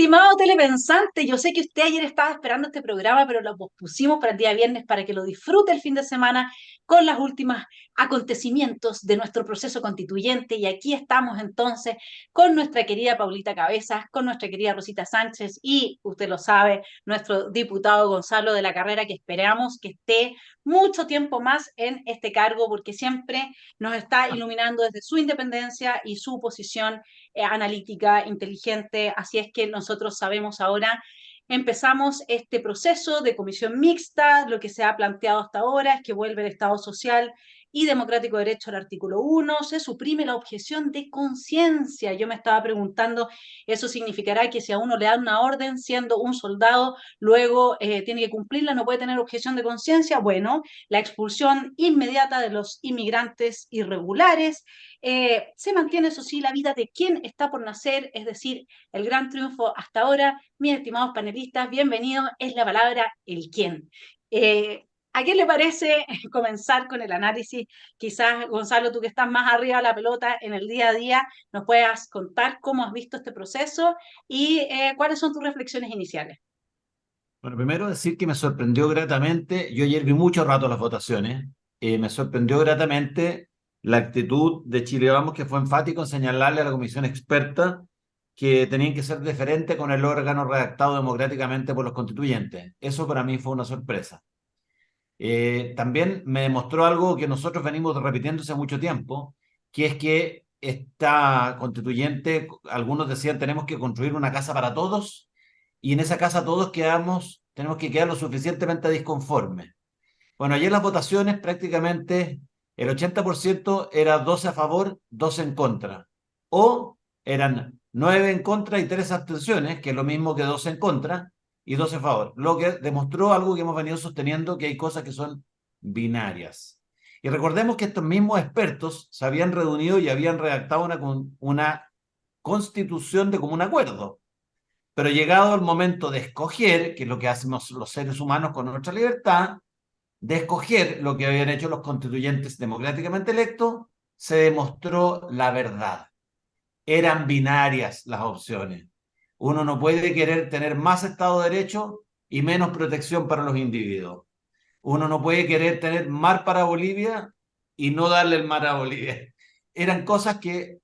Estimado telepensante, yo sé que usted ayer estaba esperando este programa, pero lo pospusimos para el día viernes para que lo disfrute el fin de semana con los últimos acontecimientos de nuestro proceso constituyente. Y aquí estamos entonces con nuestra querida Paulita Cabezas, con nuestra querida Rosita Sánchez y, usted lo sabe, nuestro diputado Gonzalo de la Carrera, que esperamos que esté mucho tiempo más en este cargo porque siempre nos está iluminando desde su independencia y su posición analítica, inteligente. Así es que nosotros sabemos ahora, empezamos este proceso de comisión mixta. Lo que se ha planteado hasta ahora es que vuelve el Estado social y democrático de derecho al artículo 1, se suprime la objeción de conciencia. Yo me estaba preguntando, ¿eso significará que si a uno le dan una orden siendo un soldado, luego tiene que cumplirla, no puede tener objeción de conciencia? Bueno, la expulsión inmediata de los inmigrantes irregulares. Se mantiene, eso sí, la vida de quien está por nacer, es decir, el gran triunfo hasta ahora. Mis estimados panelistas, bienvenidos, es la palabra el quién. ¿A qué le parece comenzar con el análisis? Quizás, Gonzalo, tú que estás más arriba de la pelota en el día a día, nos puedas contar cómo has visto este proceso y cuáles son tus reflexiones iniciales. Bueno, primero decir que me sorprendió gratamente, yo ayer vi mucho rato las votaciones, me sorprendió gratamente la actitud de Chile Vamos, que fue enfático en señalarle a la comisión experta que tenían que ser deferentes con el órgano redactado democráticamente por los constituyentes. Eso para mí fue una sorpresa. También me demostró algo que nosotros venimos repitiendo hace mucho tiempo, que es que esta constituyente, algunos decían, tenemos que construir una casa para todos, y en esa casa todos tenemos que quedar lo suficientemente disconformes. Bueno, ayer las votaciones prácticamente el 80% era 12 a favor, 12 en contra. O eran 9 en contra y 3 abstenciones, que es lo mismo que 12 en contra y 12 a favor. Lo que demostró algo que hemos venido sosteniendo, que hay cosas que son binarias. Y recordemos que estos mismos expertos se habían reunido y habían redactado una constitución de común acuerdo. Pero llegado el momento de escoger, que es lo que hacemos los seres humanos con nuestra libertad, de escoger lo que habían hecho los constituyentes democráticamente electos, se demostró la verdad. Eran binarias las opciones. Uno no puede querer tener más Estado de Derecho y menos protección para los individuos. Uno no puede querer tener mar para Bolivia y no darle el mar a Bolivia. Eran cosas que,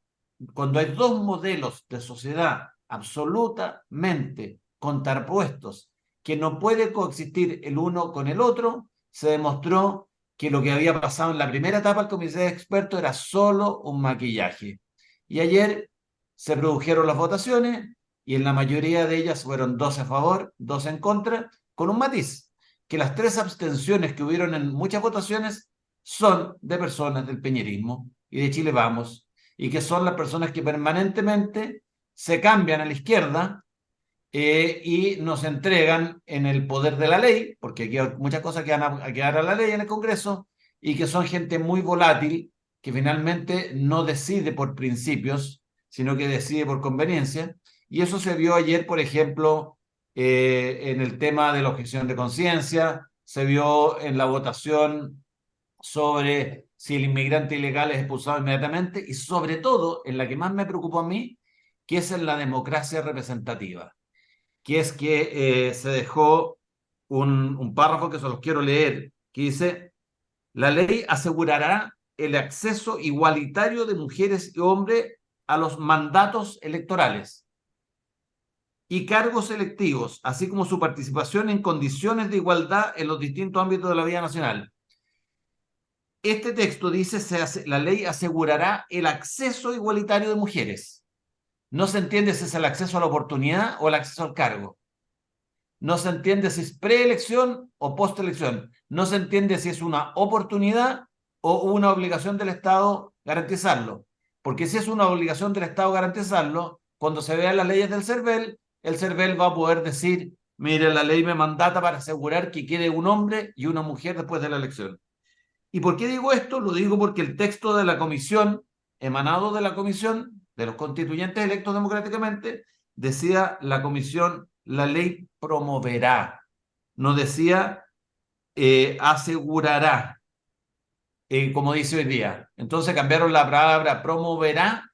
cuando hay dos modelos de sociedad absolutamente contrapuestos, que no puede coexistir el uno con el otro, se demostró que lo que había pasado en la primera etapa del comité de expertos era solo un maquillaje. Y ayer se produjeron las votaciones y en la mayoría de ellas fueron 12 a favor, 12 en contra, con un matiz, que las 3 abstenciones que hubieron en muchas votaciones son de personas del peñerismo y de Chile Vamos, y que son las personas que permanentemente se cambian a la izquierda y nos entregan en el poder de la ley, porque aquí hay muchas cosas que van a quedar a la ley en el Congreso, y que son gente muy volátil, que finalmente no decide por principios, sino que decide por conveniencia. Y eso se vio ayer, por ejemplo, en el tema de la objeción de conciencia, se vio en la votación sobre si el inmigrante ilegal es expulsado inmediatamente, y sobre todo en la que más me preocupó a mí, que es en la democracia representativa, que es que se dejó un párrafo que se los quiero leer, que dice: la ley asegurará el acceso igualitario de mujeres y hombres a los mandatos electorales y cargos electivos, así como su participación en condiciones de igualdad en los distintos ámbitos de la vida nacional. Este texto dice: la ley asegurará el acceso igualitario de mujeres. No se entiende si es el acceso a la oportunidad o el acceso al cargo. No se entiende si es preelección o postelección. No se entiende si es una oportunidad o una obligación del Estado garantizarlo. Porque si es una obligación del Estado garantizarlo, cuando se vean las leyes del CERVEL, el CERVEL va a poder decir: mire, la ley me mandata para asegurar que quede un hombre y una mujer después de la elección. ¿Y por qué digo esto? Lo digo porque el texto de la comisión, emanado de la comisión, de los constituyentes electos democráticamente, decía la comisión: la ley promoverá, no decía asegurará, como dice hoy día. Entonces cambiaron la palabra promoverá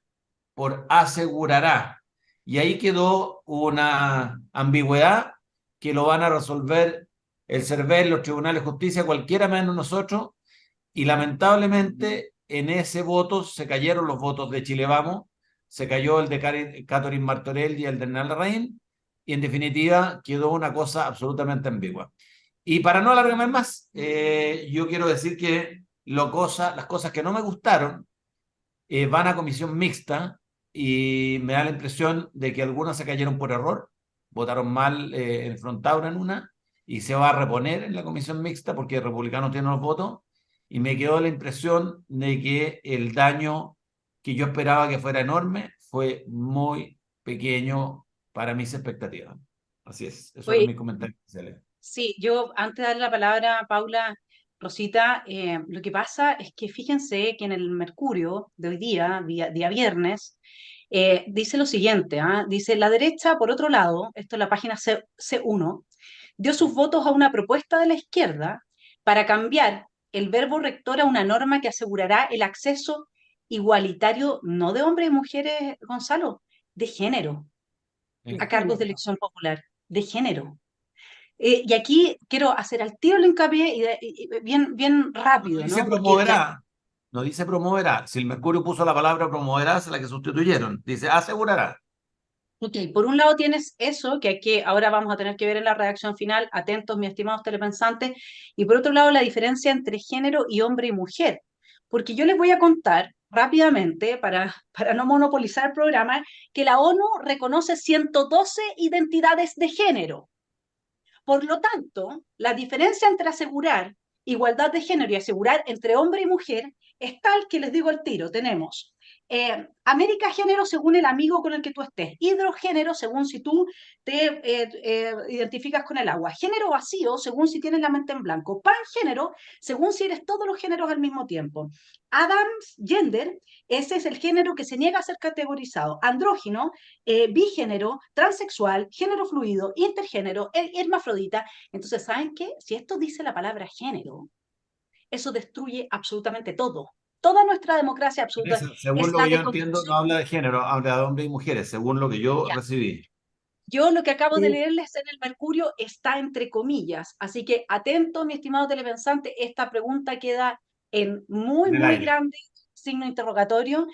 por asegurará. Y ahí quedó una ambigüedad que lo van a resolver el CERVEL, los tribunales de justicia, cualquiera menos nosotros, y lamentablemente en ese voto se cayeron los votos de Chile Vamos, se cayó el de Catherine Martorell y el de Hernán Larraín, y en definitiva quedó una cosa absolutamente ambigua. Y para no alargarme más, yo quiero decir que las cosas que no me gustaron van a comisión mixta y me da la impresión de que algunas se cayeron por error, votaron mal en Frontaura en una y se va a reponer en la comisión mixta porque el republicano tiene los votos y me quedó la impresión de que el daño que yo esperaba que fuera enorme fue muy pequeño para mis expectativas. Así es, eso era Oye, mi comentario inicial. sí, yo antes de darle la palabra a Paula, Rosita, lo que pasa es que fíjense que en el Mercurio de hoy día, día viernes, dice lo siguiente, ¿ah? Dice, la derecha, por otro lado, esto es la página C1, dio sus votos a una propuesta de la izquierda para cambiar el verbo rector a una norma que asegurará el acceso igualitario, no de hombres y mujeres, Gonzalo, de género, De a cargos de género. elección popular, de género. Y aquí quiero hacer al tiro el hincapié y bien, bien No, no rápido, dice ¿no? Porque promoverá, no dice promoverá. Si el Mercurio puso la palabra promoverá, es la que sustituyeron. Dice asegurará. ok, por un lado tienes eso, que aquí ahora vamos a tener que ver en la redacción final, atentos, mis estimados telepensantes, y por otro lado la diferencia entre género y hombre y mujer, porque yo les voy a contar rápidamente, para no monopolizar el programa, que la ONU reconoce 112 identidades de género. Por lo tanto, la diferencia entre asegurar igualdad de género y asegurar entre hombre y mujer es tal que les digo al tiro. Tenemos América género según el amigo con el que tú estés, hidrogénero según si tú te identificas con el agua, género vacío según si tienes la mente en blanco, pangénero según si eres todos los géneros al mismo tiempo. Adams Gender, ese es el género que se niega a ser categorizado. Andrógino, bigénero, transexual, género fluido, intergénero, hermafrodita. Entonces, ¿saben qué? Si esto dice la palabra género, eso destruye absolutamente todo. Toda nuestra democracia absoluta Teresa, según es lo la que yo entiendo, no deconstrucción. habla de género, habla de hombres y mujeres, según lo que yo Ya. recibí. Yo lo que acabo de Sí, leerles en el Mercurio está entre comillas, así que atento, mi estimado telepensante, esta pregunta queda en muy, En el muy aire. grande signo interrogatorio,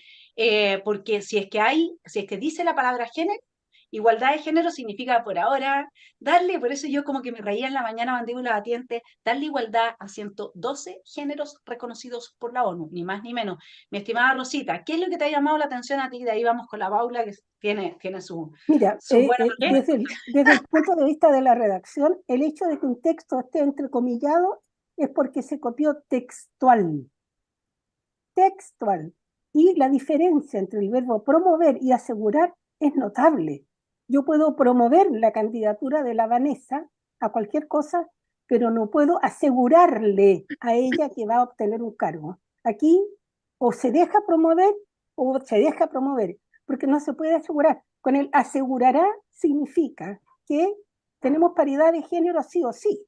porque si es que dice la palabra género, igualdad de género significa por ahora darle, por eso yo como que me reía en la mañana mandíbula batiente, darle igualdad a 112 géneros reconocidos por la ONU, ni más ni menos. Mi estimada Rosita, ¿qué es lo que te ha llamado la atención a ti? De ahí vamos con la Paula, que tiene mira, sus buenos desde el punto de vista de la redacción, el hecho de que un texto esté entrecomillado es porque se copió textual, textual. Y la diferencia entre el verbo promover y asegurar es notable. Yo puedo promover la candidatura de la Vanessa a cualquier cosa, pero no puedo asegurarle a ella que va a obtener un cargo. Aquí o se deja promover o se deja promover, porque no se puede asegurar. Con el asegurará significa que tenemos paridad de género sí o sí.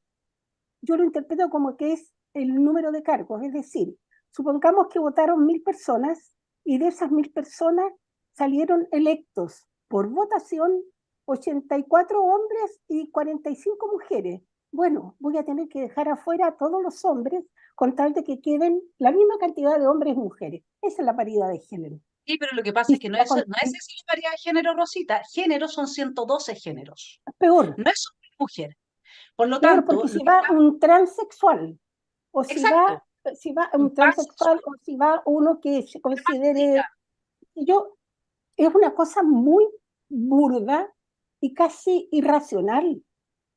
Yo lo interpreto como que es el número de cargos, es decir, supongamos que votaron 1000 personas y de esas 1000 personas salieron electos por votación 84 hombres y 45 mujeres. Bueno, voy a tener que dejar afuera a todos los hombres con tal de que queden la misma cantidad de hombres y mujeres. Esa es la paridad de género. Sí, pero lo que pasa Y es que no la es, no es esa la variedad de género, Rosita. Géneros son 112 géneros. peor, No es hombre y mujer. Por lo peor tanto, porque lo si que va está. un transexual o Exacto. si va Un un transexual pansexual. o si va uno que se Hermafrodita. considere, yo, es una cosa muy burda y casi irracional.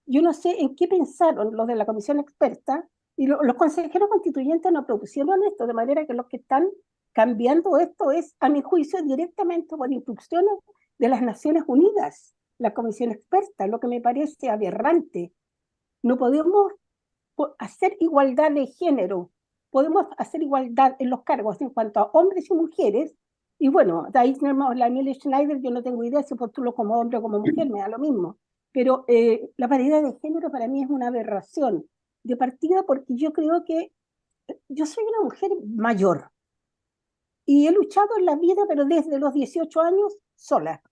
Yo no sé en qué pensaron los de la comisión experta y los consejeros constituyentes no propusieron esto, de manera que los que están cambiando esto es, a mi juicio, directamente por instrucciones de las Naciones Unidas, la comisión experta, lo que me parece aberrante. No podemos hacer igualdad de género, podemos hacer igualdad en los cargos en cuanto a hombres y mujeres, y bueno, de ahí tenemos la Emilia Schneider, yo no tengo idea si postulo como hombre o como mujer, me da lo mismo, pero la paridad de género para mí es una aberración de partida porque yo creo que yo soy una mujer mayor y he luchado en la vida, pero desde los 18 años sola.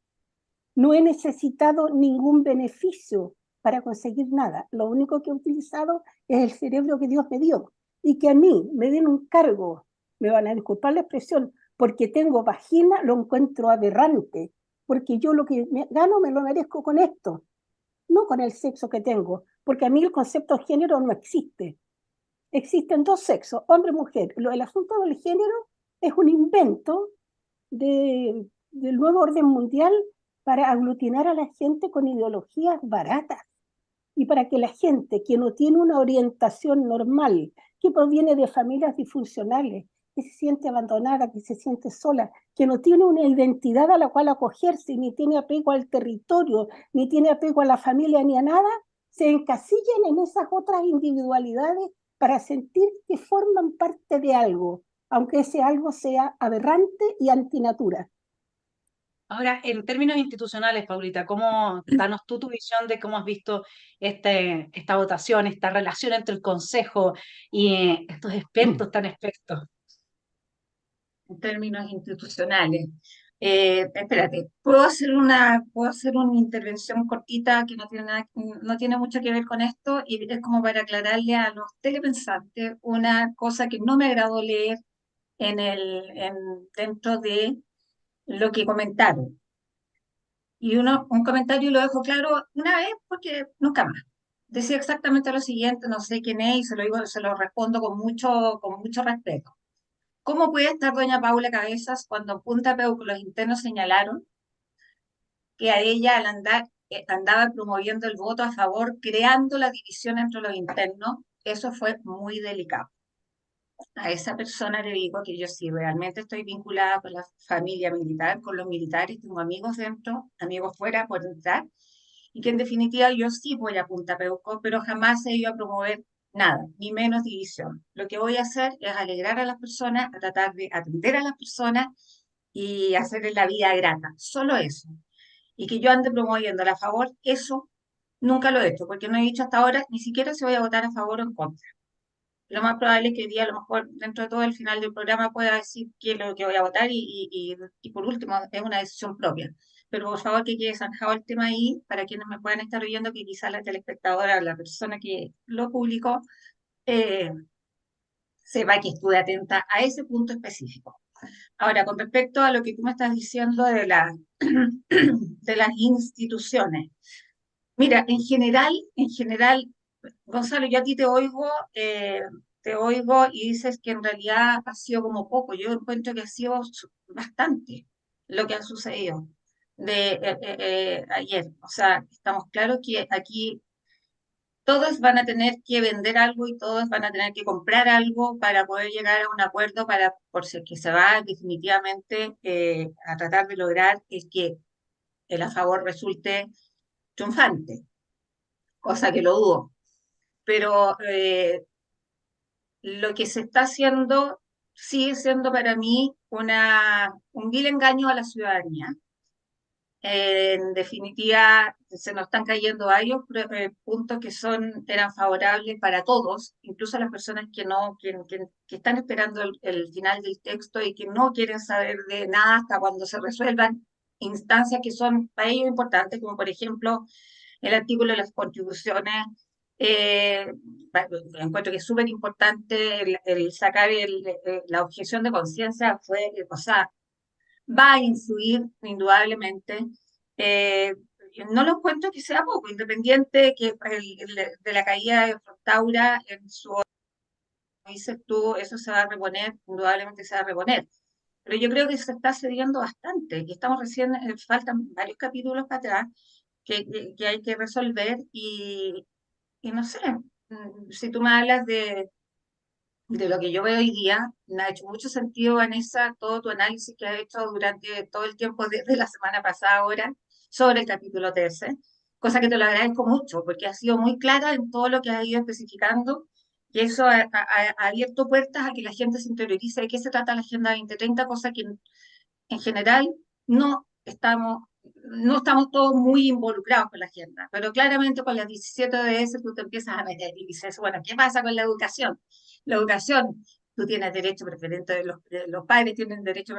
No he necesitado ningún beneficio para conseguir nada. Lo único que he utilizado es el cerebro que Dios me dio. Y que a mí me den un cargo, me van a disculpar la expresión, porque tengo vagina, lo encuentro aberrante, porque yo lo que gano me lo merezco con esto, no con el sexo que tengo, porque a mí el concepto de género no existe. Existen dos sexos, hombre y mujer. El asunto del género es un invento del nuevo orden mundial para aglutinar a la gente con ideologías baratas y para que la gente que no tiene una orientación normal, que proviene de familias disfuncionales, que se siente abandonada, que se siente sola, que no tiene una identidad a la cual acogerse, ni tiene apego al territorio, ni tiene apego a la familia ni a nada, se encasillan en esas otras individualidades para sentir que forman parte de algo, aunque ese algo sea aberrante y antinatura. Ahora, en términos institucionales, Paulita, danos tú tu visión de cómo has visto esta votación, esta relación entre el Consejo y estos expertos tan expertos? En términos institucionales. Espérate, puedo hacer una intervención cortita que no tiene mucho que ver con esto y es como para aclararle a los telepensantes una cosa que no me agradó leer dentro de lo que comentaron. Y un comentario lo dejo claro una vez porque nunca más. Decía exactamente lo siguiente, no sé quién es y se lo respondo con mucho respeto. ¿Cómo puede estar doña Paula Cabezas cuando en Punta Peuco los internos señalaron que a ella al andar andaba promoviendo el voto a favor, creando la división entre los internos? Eso fue muy delicado. A esa persona le digo que yo sí realmente estoy vinculada con la familia militar, con los militares, tengo amigos dentro, amigos fuera por entrar, y que en definitiva yo sí voy a Punta Peuco, pero jamás he ido a promover nada, ni menos división. Lo que voy a hacer es alegrar a las personas, a tratar de atender a las personas y hacerles la vida grata, solo eso. Y que yo ande promoviéndola a favor, eso nunca lo he hecho, porque no he dicho hasta ahora ni siquiera si voy a votar a favor o en contra. Lo más probable es que hoy día, a lo mejor, dentro de todo el final del programa, pueda decir qué es lo que voy a votar y por último, es una decisión propia. Pero por favor, que quede zanjado el tema ahí para quienes me puedan estar oyendo, que quizás la telespectadora, la persona que lo publicó, eh, sepa que estuve atenta a ese punto específico. Ahora, con respecto a lo que tú me estás diciendo de las instituciones. Mira, en general, Gonzalo, yo a ti te oigo y dices que en realidad ha sido como poco. Yo encuentro que ha sido bastante lo que ha sucedido ayer. O sea, estamos claros que aquí todos van a tener que vender algo y todos van a tener que comprar algo para poder llegar a un acuerdo por si es que se va definitivamente a tratar de lograr el que el a favor resulte triunfante, cosa que lo dudo. Pero lo que se está haciendo sigue siendo para mí un vil engaño a la ciudadanía. En definitiva, se nos están cayendo varios puntos eran favorables para todos, incluso las personas que están esperando el final del texto y que no quieren saber de nada hasta cuando se resuelvan instancias que son para ellos importantes, como por ejemplo el artículo de las contribuciones. eh, Encuentro que es súper importante el sacar la objeción de conciencia, o sea, va a influir indudablemente. Eh, no lo encuentro que sea poco, independiente de la caída de Taura en su, dices tú, eso se va a reponer, indudablemente se va a reponer. Pero yo creo que se está cediendo bastante, que estamos recién, faltan varios capítulos para atrás que hay que resolver y no sé, si tú me hablas de lo que yo veo hoy día, me ha hecho mucho sentido, Vanessa, todo tu análisis que has hecho durante todo el tiempo desde la semana pasada ahora sobre el capítulo 13, cosa que te lo agradezco mucho porque has sido muy clara en todo lo que has ido especificando y eso ha abierto puertas a que la gente se interiorice de qué se trata la Agenda 2030, cosa que en general no estamos, no estamos todos muy involucrados con la agenda, pero claramente con las 17 ODS tú te empiezas a meter y dices, bueno, ¿qué pasa con la educación? La educación, tú tienes derecho preferente, los padres tienen derecho,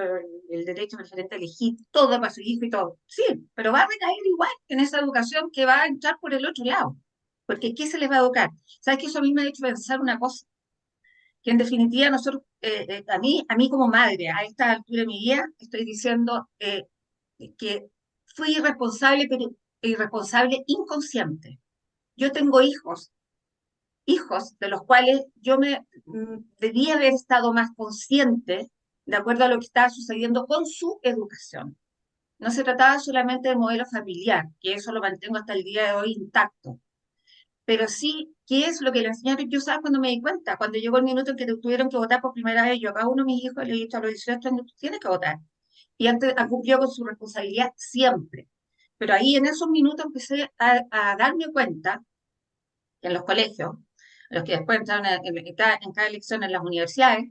el derecho preferente a elegir todo para su hijo y todo. Sí, pero va a recaer igual en esa educación que va a entrar por el otro lado. Porque ¿qué se les va a educar? ¿Sabes que eso a mí me ha hecho pensar una cosa? Que en definitiva nosotros, a mí como madre, a esta altura de mi vida, estoy diciendo que fui irresponsable, pero irresponsable inconsciente. Yo tengo hijos de los cuales yo debía haber estado más consciente de acuerdo a lo que estaba sucediendo con su educación. No se trataba solamente del modelo familiar, que eso lo mantengo hasta el día de hoy intacto, pero sí, ¿qué es lo que le enseñaron? Yo, ¿sabes cuando me di cuenta? Cuando llegó el minuto en que tuvieron que votar por primera vez, yo a cada uno de mis hijos le he dicho a los 18 años, tú tienes que votar. Y antes ha cumplido con su responsabilidad siempre. Pero ahí en esos minutos empecé a darme cuenta que en los colegios, los que después entraron en cada elección en las universidades,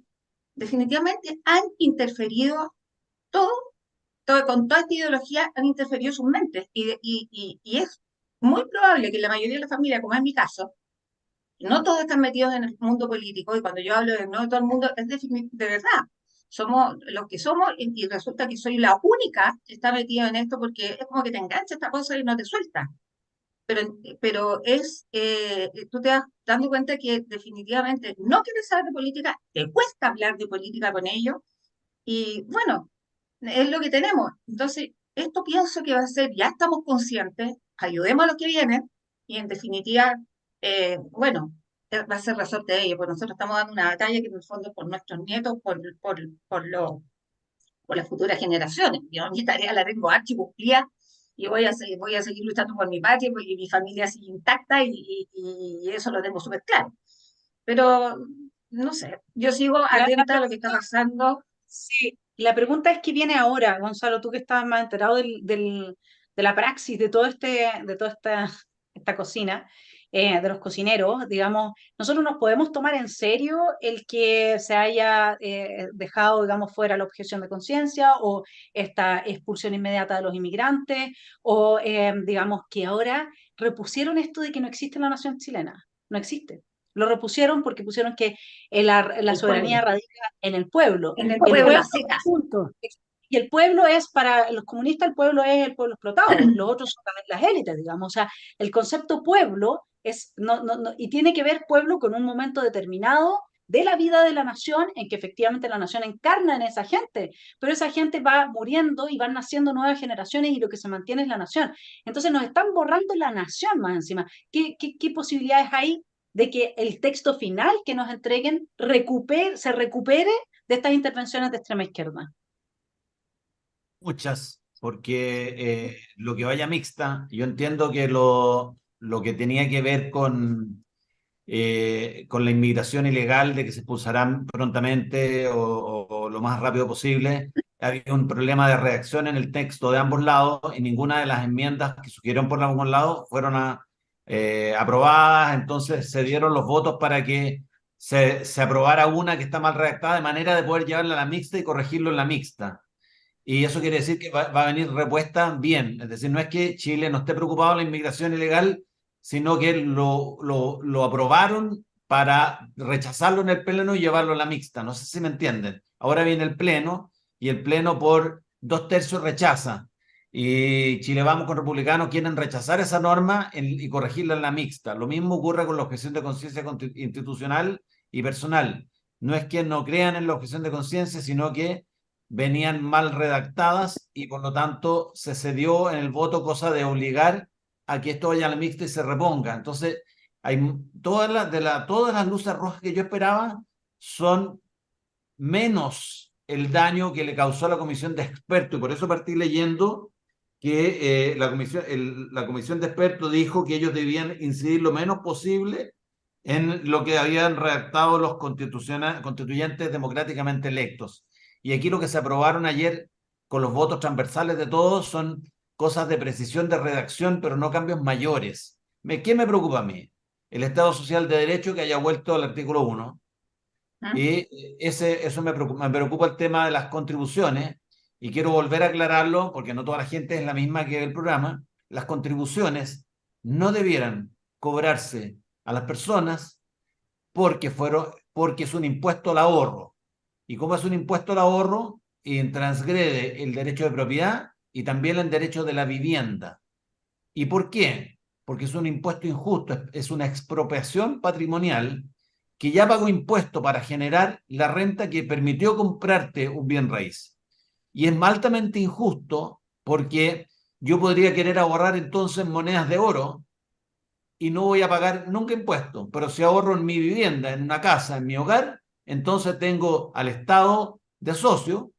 definitivamente han interferido todo, con toda esta ideología han interferido sus mentes. Y es muy probable que la mayoría de la familia, como es mi caso, no todos están metidos en el mundo político, y cuando yo hablo de no todo el mundo, es de verdad. Somos los que somos, y resulta que soy la única que está metida en esto, porque es como que te engancha esta cosa y no te suelta. Pero tú te vas dando cuenta que definitivamente no quieres saber de política, te cuesta hablar de política con ellos, y bueno, es lo que tenemos. Entonces, esto pienso que va a ser, ya estamos conscientes, ayudemos a los que vienen, y en definitiva, bueno, va a ser resorte de ellos, porque nosotros estamos dando una batalla que en el fondo es por nuestros nietos, por las futuras generaciones. Yo mi tarea la tengo archi cumplida, y voy a seguir luchando por mi patria, porque mi familia sigue intacta, y eso lo tengo súper claro. Pero, no sé, yo sigo La atenta a lo que está pregunta, pasando. sí, la pregunta es qué viene ahora, Gonzalo, tú que estás más enterado de la praxis de toda esta cocina, de los cocineros, digamos, nosotros nos podemos tomar en serio el que se haya dejado, digamos, fuera la objeción de conciencia o esta expulsión inmediata de los inmigrantes o, digamos, que ahora repusieron esto de que no existe la nación chilena, no existe. Lo repusieron porque pusieron que la El pueblo, soberanía radica en el pueblo. en el El pueblo, pueblo a secas. Punto. y el pueblo es para los comunistas, el pueblo es el pueblo explotado, los otros son las élites, digamos. O sea, el concepto pueblo es, y tiene que ver pueblo con un momento determinado de la vida de la nación, en que efectivamente la nación encarna en esa gente, pero esa gente va muriendo y van naciendo nuevas generaciones y lo que se mantiene es la nación. Entonces nos están borrando la nación más encima. ¿Qué posibilidades hay de que el texto final que nos entreguen se recupere de estas intervenciones de extrema izquierda? Muchas, porque lo que vaya mixta, yo entiendo que lo que tenía que ver con la inmigración ilegal, de que se expulsarán prontamente o lo más rápido posible, había un problema de redacción en el texto de ambos lados, y ninguna de las enmiendas que surgieron por ambos lados fueron aprobadas. Entonces se dieron los votos para que se aprobara una que está mal redactada, de manera de poder llevarla a la mixta y corregirlo en la mixta. Y eso quiere decir que va a venir repuesta bien. Es decir, no es que Chile no esté preocupado de la inmigración ilegal, sino que lo aprobaron para rechazarlo en el pleno y llevarlo a la mixta. No sé si me entienden. Ahora viene el pleno, y el pleno por 2/3 rechaza. Y Chile Vamos con Republicanos quieren rechazar esa norma y corregirla en la mixta. Lo mismo ocurre con la objeción de conciencia institucional y personal. No es que no crean en la objeción de conciencia, sino que venían mal redactadas, y por lo tanto se cedió en el voto, cosa de obligar a que esto vaya a la mixta y se reponga. Entonces, hay todas las luces rojas que yo esperaba son menos el daño que le causó a la comisión de expertos, y por eso partí leyendo que la comisión de expertos dijo que ellos debían incidir lo menos posible en lo que habían redactado los constituyentes democráticamente electos. Y aquí lo que se aprobaron ayer con los votos transversales de todos son cosas de precisión de redacción, pero no cambios mayores. ¿Qué me preocupa a mí? El Estado Social de Derecho, que haya vuelto al artículo 1. ¿Mm? Y eso me preocupa el tema de las contribuciones, y quiero volver a aclararlo porque no toda la gente es la misma que el programa. Las contribuciones no debieran cobrarse a las personas porque porque es un impuesto al ahorro. Y como es un impuesto al ahorro, transgrede el derecho de propiedad y también el derecho de la vivienda. ¿Y por qué? Porque es un impuesto injusto, es una expropiación patrimonial que ya pagó impuesto para generar la renta que permitió comprarte un bien raíz. Y es altamente injusto porque yo podría querer ahorrar entonces monedas de oro y no voy a pagar nunca impuestos, pero si ahorro en mi vivienda, en una casa, en mi hogar, entonces tengo al Estado de socio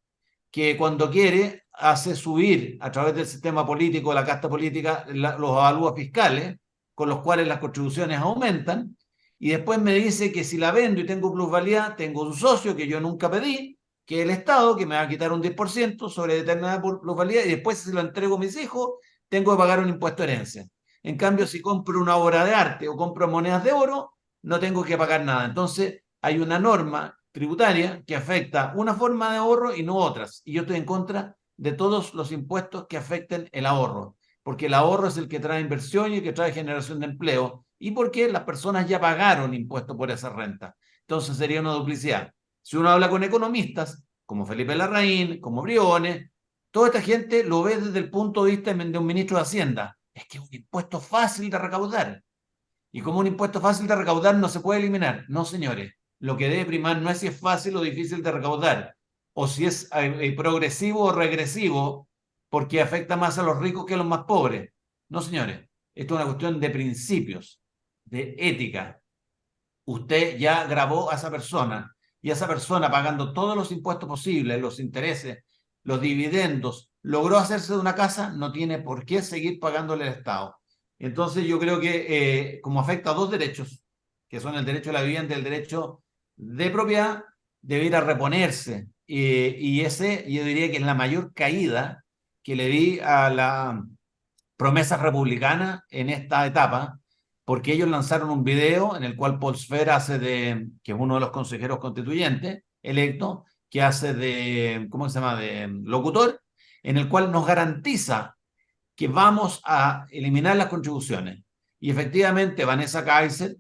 que cuando quiere hace subir a través del sistema político, la casta política, los avalúos fiscales, con los cuales las contribuciones aumentan, y después me dice que si la vendo y tengo plusvalía, tengo un socio que yo nunca pedí, que es el Estado, que me va a quitar un 10% sobre determinada plusvalía, y después si lo entrego a mis hijos, tengo que pagar un impuesto de herencia. En cambio, si compro una obra de arte o compro monedas de oro, no tengo que pagar nada. Entonces, hay una norma tributaria que afecta una forma de ahorro y no otras. Y yo estoy en contra de todos los impuestos que afecten el ahorro, porque el ahorro es el que trae inversión y el que trae generación de empleo, y porque las personas ya pagaron impuestos por esa renta. Entonces sería una duplicidad. Si uno habla con economistas, como Felipe Larraín, como Briones, toda esta gente lo ve desde el punto de vista de un ministro de Hacienda. Es que es un impuesto fácil de recaudar. Y como un impuesto fácil de recaudar no se puede eliminar. No, señores. Lo que debe primar no es si es fácil o difícil de recaudar, o si es progresivo o regresivo, porque afecta más a los ricos que a los más pobres. No, señores. Esto es una cuestión de principios, de ética. Usted ya grabó a esa persona y esa persona pagando todos los impuestos posibles, los intereses, los dividendos, logró hacerse de una casa, no tiene por qué seguir pagándole al Estado. Entonces yo creo que como afecta a dos derechos, que son el derecho a la vivienda y el derecho de propiedad, debiera reponerse. Y ese yo diría que es la mayor caída que le di a la promesa republicana en esta etapa, porque ellos lanzaron un video en el cual Paul Sfer hace de, que es uno de los consejeros constituyentes electo, que hace de, ¿cómo se llama?, de locutor, en el cual nos garantiza que vamos a eliminar las contribuciones. Y efectivamente, Vanessa Kaiser,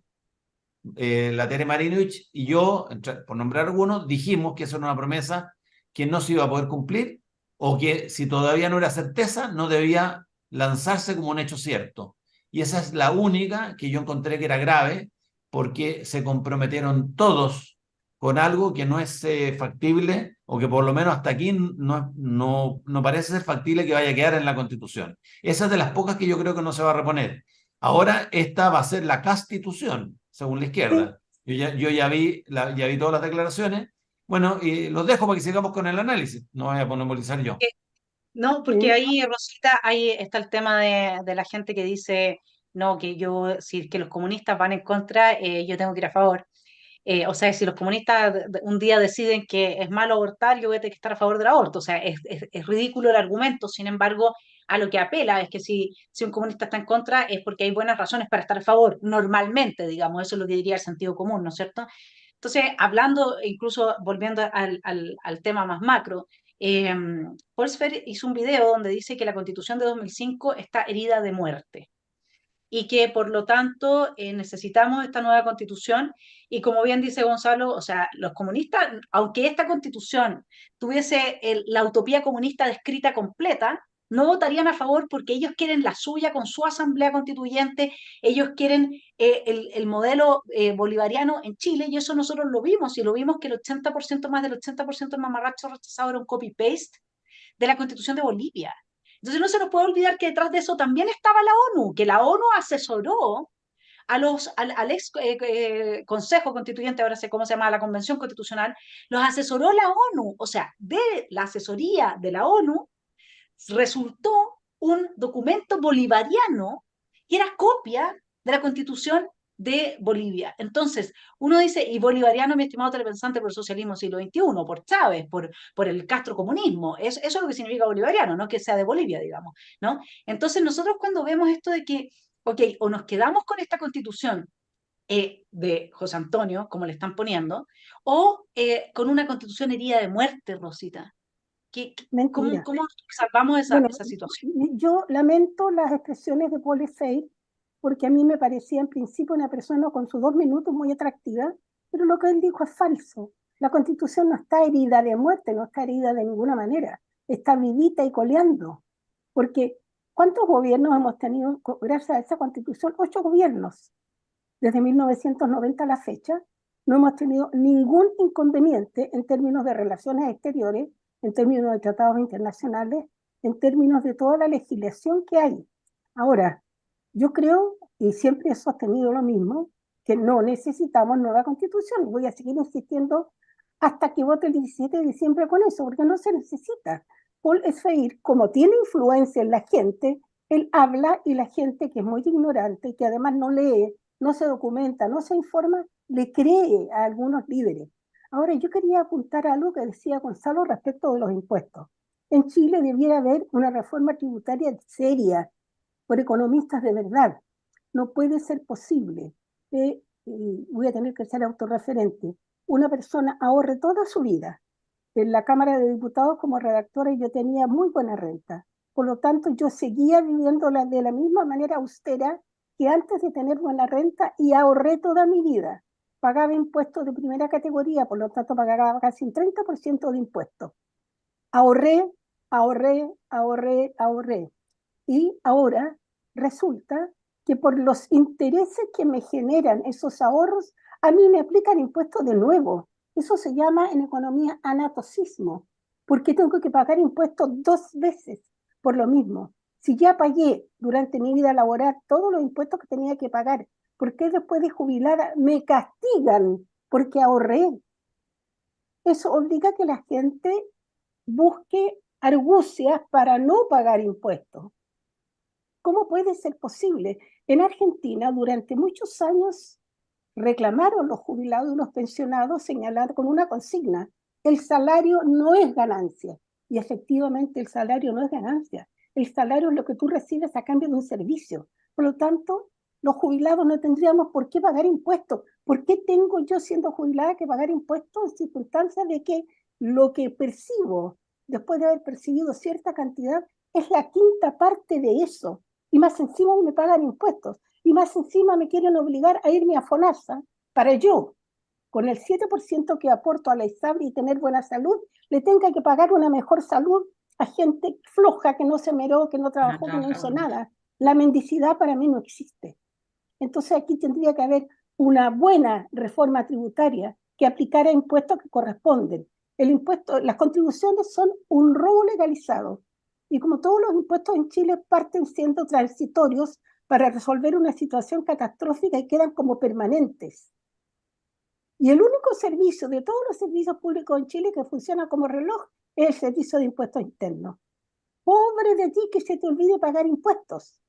la Tere Marinovich y yo, por nombrar algunos, dijimos que eso era una promesa que no se iba a poder cumplir o que si todavía no era certeza, no debía lanzarse como un hecho cierto. Y esa es la única que yo encontré que era grave porque se comprometieron todos con algo que no es factible o que por lo menos hasta aquí no parece ser factible que vaya a quedar en la Constitución. Esa es de las pocas que yo creo que no se va a reponer. Ahora esta va a ser la Constitución, según la izquierda. Yo ya vi todas las declaraciones. Bueno, y los dejo para que sigamos con el análisis. No voy a monopolizar yo. No, porque ahí, Rosita, ahí está el tema de la gente que dice, no, que yo, si que los comunistas van en contra, yo tengo que ir a favor. O sea, si los comunistas un día deciden que es malo abortar, yo voy a tener que estar a favor del aborto. O sea, es ridículo el argumento. Sin embargo, a lo que apela es que si un comunista está en contra es porque hay buenas razones para estar a favor, normalmente, digamos, eso es lo que diría el sentido común, ¿no es cierto? Entonces, hablando, incluso volviendo al tema más macro, eh, Holzfer hizo un video donde dice que la Constitución de 2005 está herida de muerte y que por lo tanto necesitamos esta nueva constitución y como bien dice Gonzalo, o sea, los comunistas, aunque esta constitución tuviese la utopía comunista descrita completa, no votarían a favor porque ellos quieren la suya con su asamblea constituyente, ellos quieren el modelo bolivariano en Chile y eso nosotros lo vimos y lo vimos que el 80%, más del 80% del mamarracho rechazado era un copy-paste de la constitución de Bolivia. Entonces no se nos puede olvidar que detrás de eso también estaba la ONU, que la ONU asesoró al ex Consejo Constituyente, ahora sé cómo se llama, la Convención Constitucional, los asesoró la ONU, o sea, de la asesoría de la ONU resultó un documento bolivariano que era copia de la Constitución de Bolivia. Entonces, uno dice, y bolivariano, mi estimado telepensante, por el socialismo siglo XXI, por Chávez, por el castrocomunismo, eso es lo que significa bolivariano, no que sea de Bolivia, digamos, ¿no? Entonces, nosotros cuando vemos esto de que, ok, o nos quedamos con esta constitución de José Antonio, como le están poniendo, o con una constitución herida de muerte, Rosita. Mentira. ¿Cómo salvamos Bueno, esa situación? yo lamento las expresiones de Paul Freire porque a mí me parecía en principio una persona con sus 2 minutos muy atractiva, Pero lo que él dijo es falso. La Constitución no está herida de muerte, no está herida de ninguna manera. Está vivita y coleando. Porque ¿cuántos gobiernos hemos tenido gracias a esa Constitución? 8 gobiernos. Desde 1990 a la fecha, no hemos tenido ningún inconveniente en términos de relaciones exteriores, en términos de tratados internacionales, en términos de toda la legislación que hay. Ahora, yo creo, y siempre he sostenido lo mismo, que no necesitamos nueva constitución. Voy a seguir insistiendo hasta que vote el 17 de diciembre con eso, porque no se necesita. Paul Esfeir, como tiene influencia en la gente, él habla y la gente que es muy ignorante, que además no lee, no se documenta, no se informa, le cree a algunos líderes. Ahora, yo quería apuntar a algo que decía Gonzalo respecto de los impuestos. En Chile debiera haber una reforma tributaria seria por economistas de verdad. No puede ser posible que, voy a tener que ser autorreferente, una persona ahorre toda su vida. En la Cámara de Diputados como redactora yo tenía muy buena renta. Por lo tanto, yo seguía viviendo de la misma manera austera que antes de tener buena renta y ahorré toda mi vida. Pagaba impuestos de primera categoría, por lo tanto pagaba casi un 30% de impuestos. Ahorré, ahorré. Y ahora resulta que por los intereses que me generan esos ahorros, a mí me aplican impuestos de nuevo. Eso se llama en economía anatocismo, porque tengo que pagar impuestos 2 veces por lo mismo. Si ya pagué durante mi vida laboral todos los impuestos que tenía que pagar, ¿por qué después de jubilada me castigan porque ahorré? Eso obliga a que la gente busque argucias para no pagar impuestos. ¿Cómo puede ser posible? En Argentina, durante muchos años, reclamaron los jubilados y los pensionados señalando con una consigna: el salario no es ganancia. Y efectivamente el salario no es ganancia. El salario es lo que tú recibes a cambio de un servicio. Por lo tanto, los jubilados no tendríamos por qué pagar impuestos. ¿Por qué tengo yo, siendo jubilada, que pagar impuestos en circunstancias de que lo que percibo, después de haber percibido cierta cantidad, es la quinta parte de eso? Y más encima me pagan impuestos. Y más encima me quieren obligar a irme a FONASA para yo, con el 7% que aporto a la ISABRE y tener buena salud, le tenga que pagar una mejor salud a gente floja que no se meró, que no trabajó, que no hizo nada. La mendicidad para mí no existe. Entonces aquí tendría que haber una buena reforma tributaria que aplicara impuestos que corresponden. El impuesto, las contribuciones son un robo legalizado. Y como todos los impuestos en Chile parten siendo transitorios para resolver una situación catastrófica y quedan como permanentes. Y el único servicio de todos los servicios públicos en Chile que funciona como reloj es el servicio de impuestos internos. Pobre de ti que se te olvide pagar impuestos.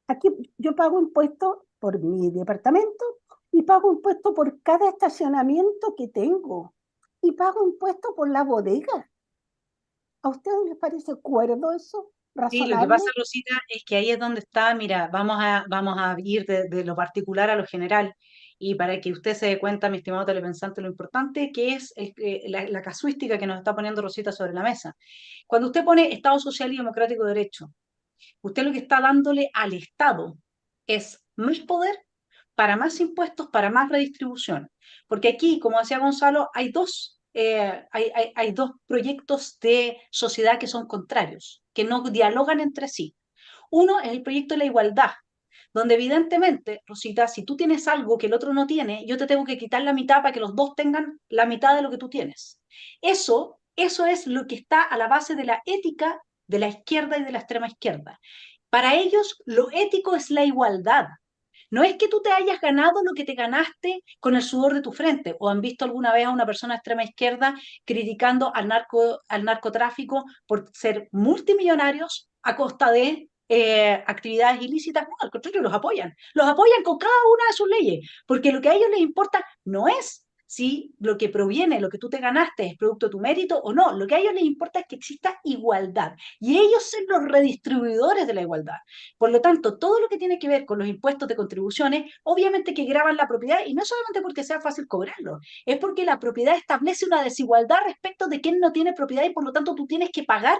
Aquí yo pago impuestos por mi departamento y pago impuestos por cada estacionamiento que tengo y pago impuestos por la bodega. ¿A ustedes les parece cuerdo eso? Sí, lo que ¿Razonable? pasa, Rosita, es que ahí es donde está, mira, vamos a ir de lo particular a lo general. Y para que usted se dé cuenta, mi estimado telepensante, lo importante que es la casuística que nos está poniendo Rosita sobre la mesa. Cuando usted pone Estado Social y Democrático de Derecho, usted lo que está dándole al Estado es más poder para más impuestos, para más redistribución. Porque aquí, como decía Gonzalo, hay dos proyectos de sociedad que son contrarios, que no dialogan entre sí. Uno es el proyecto de la igualdad, donde evidentemente, Rosita, si tú tienes algo que el otro no tiene, yo te tengo que quitar la mitad para que los dos tengan la mitad de lo que tú tienes. Eso es lo que está a la base de la ética de la izquierda y de la extrema izquierda. Para ellos, lo ético es la igualdad. No es que tú te hayas ganado lo que te ganaste con el sudor de tu frente, o han visto alguna vez a una persona de extrema izquierda criticando al narcotráfico por ser multimillonarios a costa de actividades ilícitas. No, al contrario, los apoyan con cada una de sus leyes, porque lo que a ellos les importa no es si lo que proviene, lo que tú te ganaste es producto de tu mérito o no, lo que a ellos les importa es que exista igualdad, y ellos son los redistribuidores de la igualdad. Por lo tanto, todo lo que tiene que ver con los impuestos de contribuciones, obviamente que graban la propiedad, y no solamente porque sea fácil cobrarlo, es porque la propiedad establece una desigualdad respecto de quién no tiene propiedad, y por lo tanto tú tienes que pagar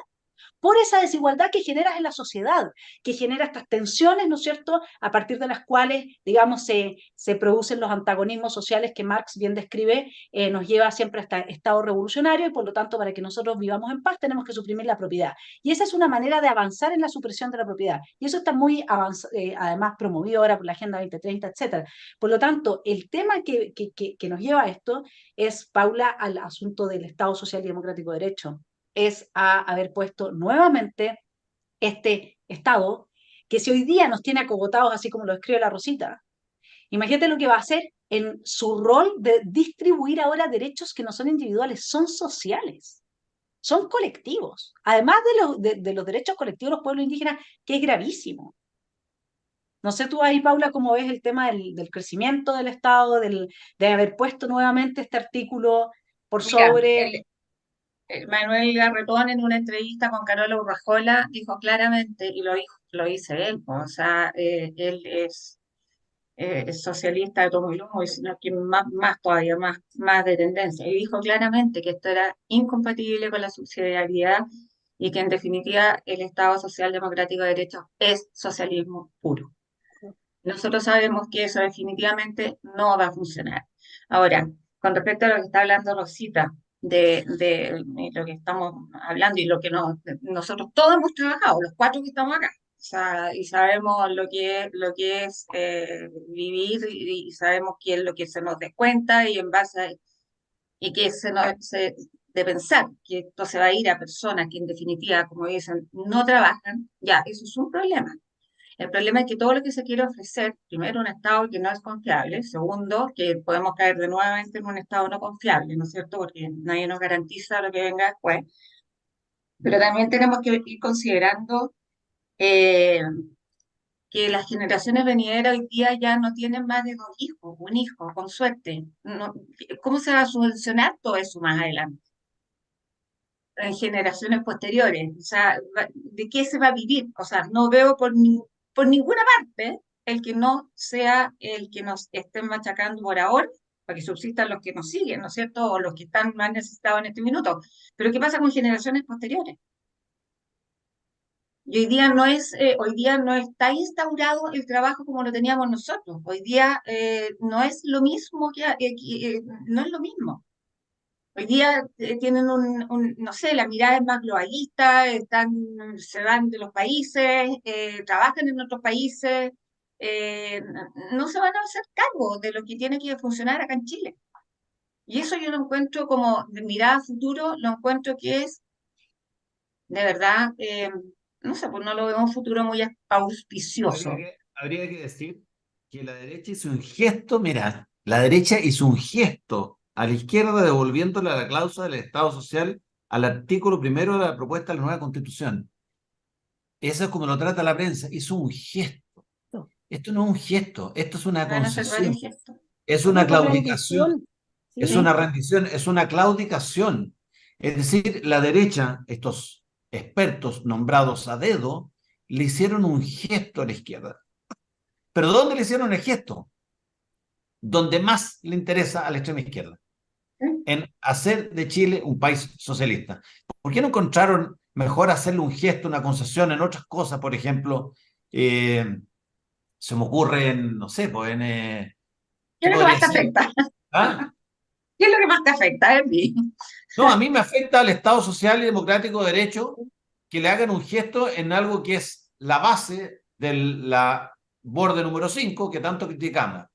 por esa desigualdad que generas en la sociedad, que genera estas tensiones, ¿no es cierto?, a partir de las cuales, digamos, se producen los antagonismos sociales que Marx bien describe, nos lleva siempre a este estado revolucionario, y por lo tanto, para que nosotros vivamos en paz, tenemos que suprimir la propiedad. Y esa es una manera de avanzar en la supresión de la propiedad. Y eso está muy además promovido ahora por la Agenda 2030, etcétera. Por lo tanto, el tema que nos lleva a esto es, Paula, al asunto del Estado Social y Democrático de Derecho, es a haber puesto nuevamente este Estado que si hoy día nos tiene acogotados, así como lo escribe la Rosita, imagínate lo que va a hacer en su rol de distribuir ahora derechos que no son individuales, son sociales, son colectivos, además de los derechos colectivos de los pueblos indígenas, que es gravísimo. No sé tú ahí, Paula, cómo ves el tema del crecimiento del Estado, de haber puesto nuevamente este artículo por Mira, sobre... Manuel Garretón en una entrevista con Carola Urrajola dijo claramente, y lo dice él, o sea, él es socialista de tomo y lomo, y sino que más todavía, más de tendencia, y dijo claramente que esto era incompatible con la subsidiariedad y que en definitiva el Estado Social Democrático de Derecho es socialismo puro. Nosotros sabemos que eso definitivamente no va a funcionar. Ahora, con respecto a lo que está hablando Rosita, de lo que estamos hablando y lo que nosotros todos hemos trabajado, los cuatro que estamos acá, o sea, y sabemos lo que es vivir y sabemos qué es lo que se nos descuenta y en base a, y que de pensar que esto se va a ir a personas que en definitiva, como dicen, no trabajan, ya, eso es un problema. El problema es que todo lo que se quiere ofrecer, primero, un Estado que no es confiable, segundo, que podemos caer de nuevamente en un Estado no confiable, ¿no es cierto? Porque nadie nos garantiza lo que venga después. Pero también tenemos que ir considerando eh, que las generaciones venideras hoy día ya no tienen más de 2 hijos, un hijo, con suerte. ¿Cómo se va a subvencionar todo eso más adelante? En generaciones posteriores. O sea, ¿de qué se va a vivir? O sea, no veo por ninguna parte el que no sea el que nos estén machacando por ahora, para que subsistan los que nos siguen, ¿no es cierto? O los que están más necesitados en este minuto. Pero ¿qué pasa con generaciones posteriores? Y hoy día no está instaurado el trabajo como lo teníamos nosotros. Hoy día no es lo mismo no es lo mismo. Hoy día tienen no sé, la mirada es más globalista, se van de los países, trabajan en otros países, no se van a hacer cargo de lo que tiene que funcionar acá en Chile. Y eso yo lo encuentro como de mirada a futuro, lo encuentro que es, de verdad, no sé, pues no lo veo un futuro muy auspicioso. Habría que decir que la derecha hizo un gesto, mira, la derecha hizo un gesto a la izquierda devolviéndole a la cláusula del Estado Social al artículo primero de la propuesta de la nueva Constitución. Eso es como lo trata la prensa, hizo un gesto. Esto no es un gesto, esto es una Van a hacer varios concesión, gestos. es Una una claudicación, rendición, es sí. una rendición, es una claudicación. Es decir, la derecha, estos expertos nombrados a dedo, le hicieron un gesto a la izquierda. ¿Pero dónde le hicieron el gesto? Donde más le interesa a la extrema izquierda, en hacer de Chile un país socialista. ¿Por qué no encontraron mejor hacerle un gesto, una concesión en otras cosas? Por ejemplo, se me ocurre en, no sé, pues ¿Qué ¿qué es lo que podría más te ser? afecta? ¿Ah? ¿Qué es lo que más te afecta, Elvi? No, a mí me afecta al Estado Social y Democrático de Derecho que le hagan un gesto en algo que es la base de la borde número 5 que tanto criticamos.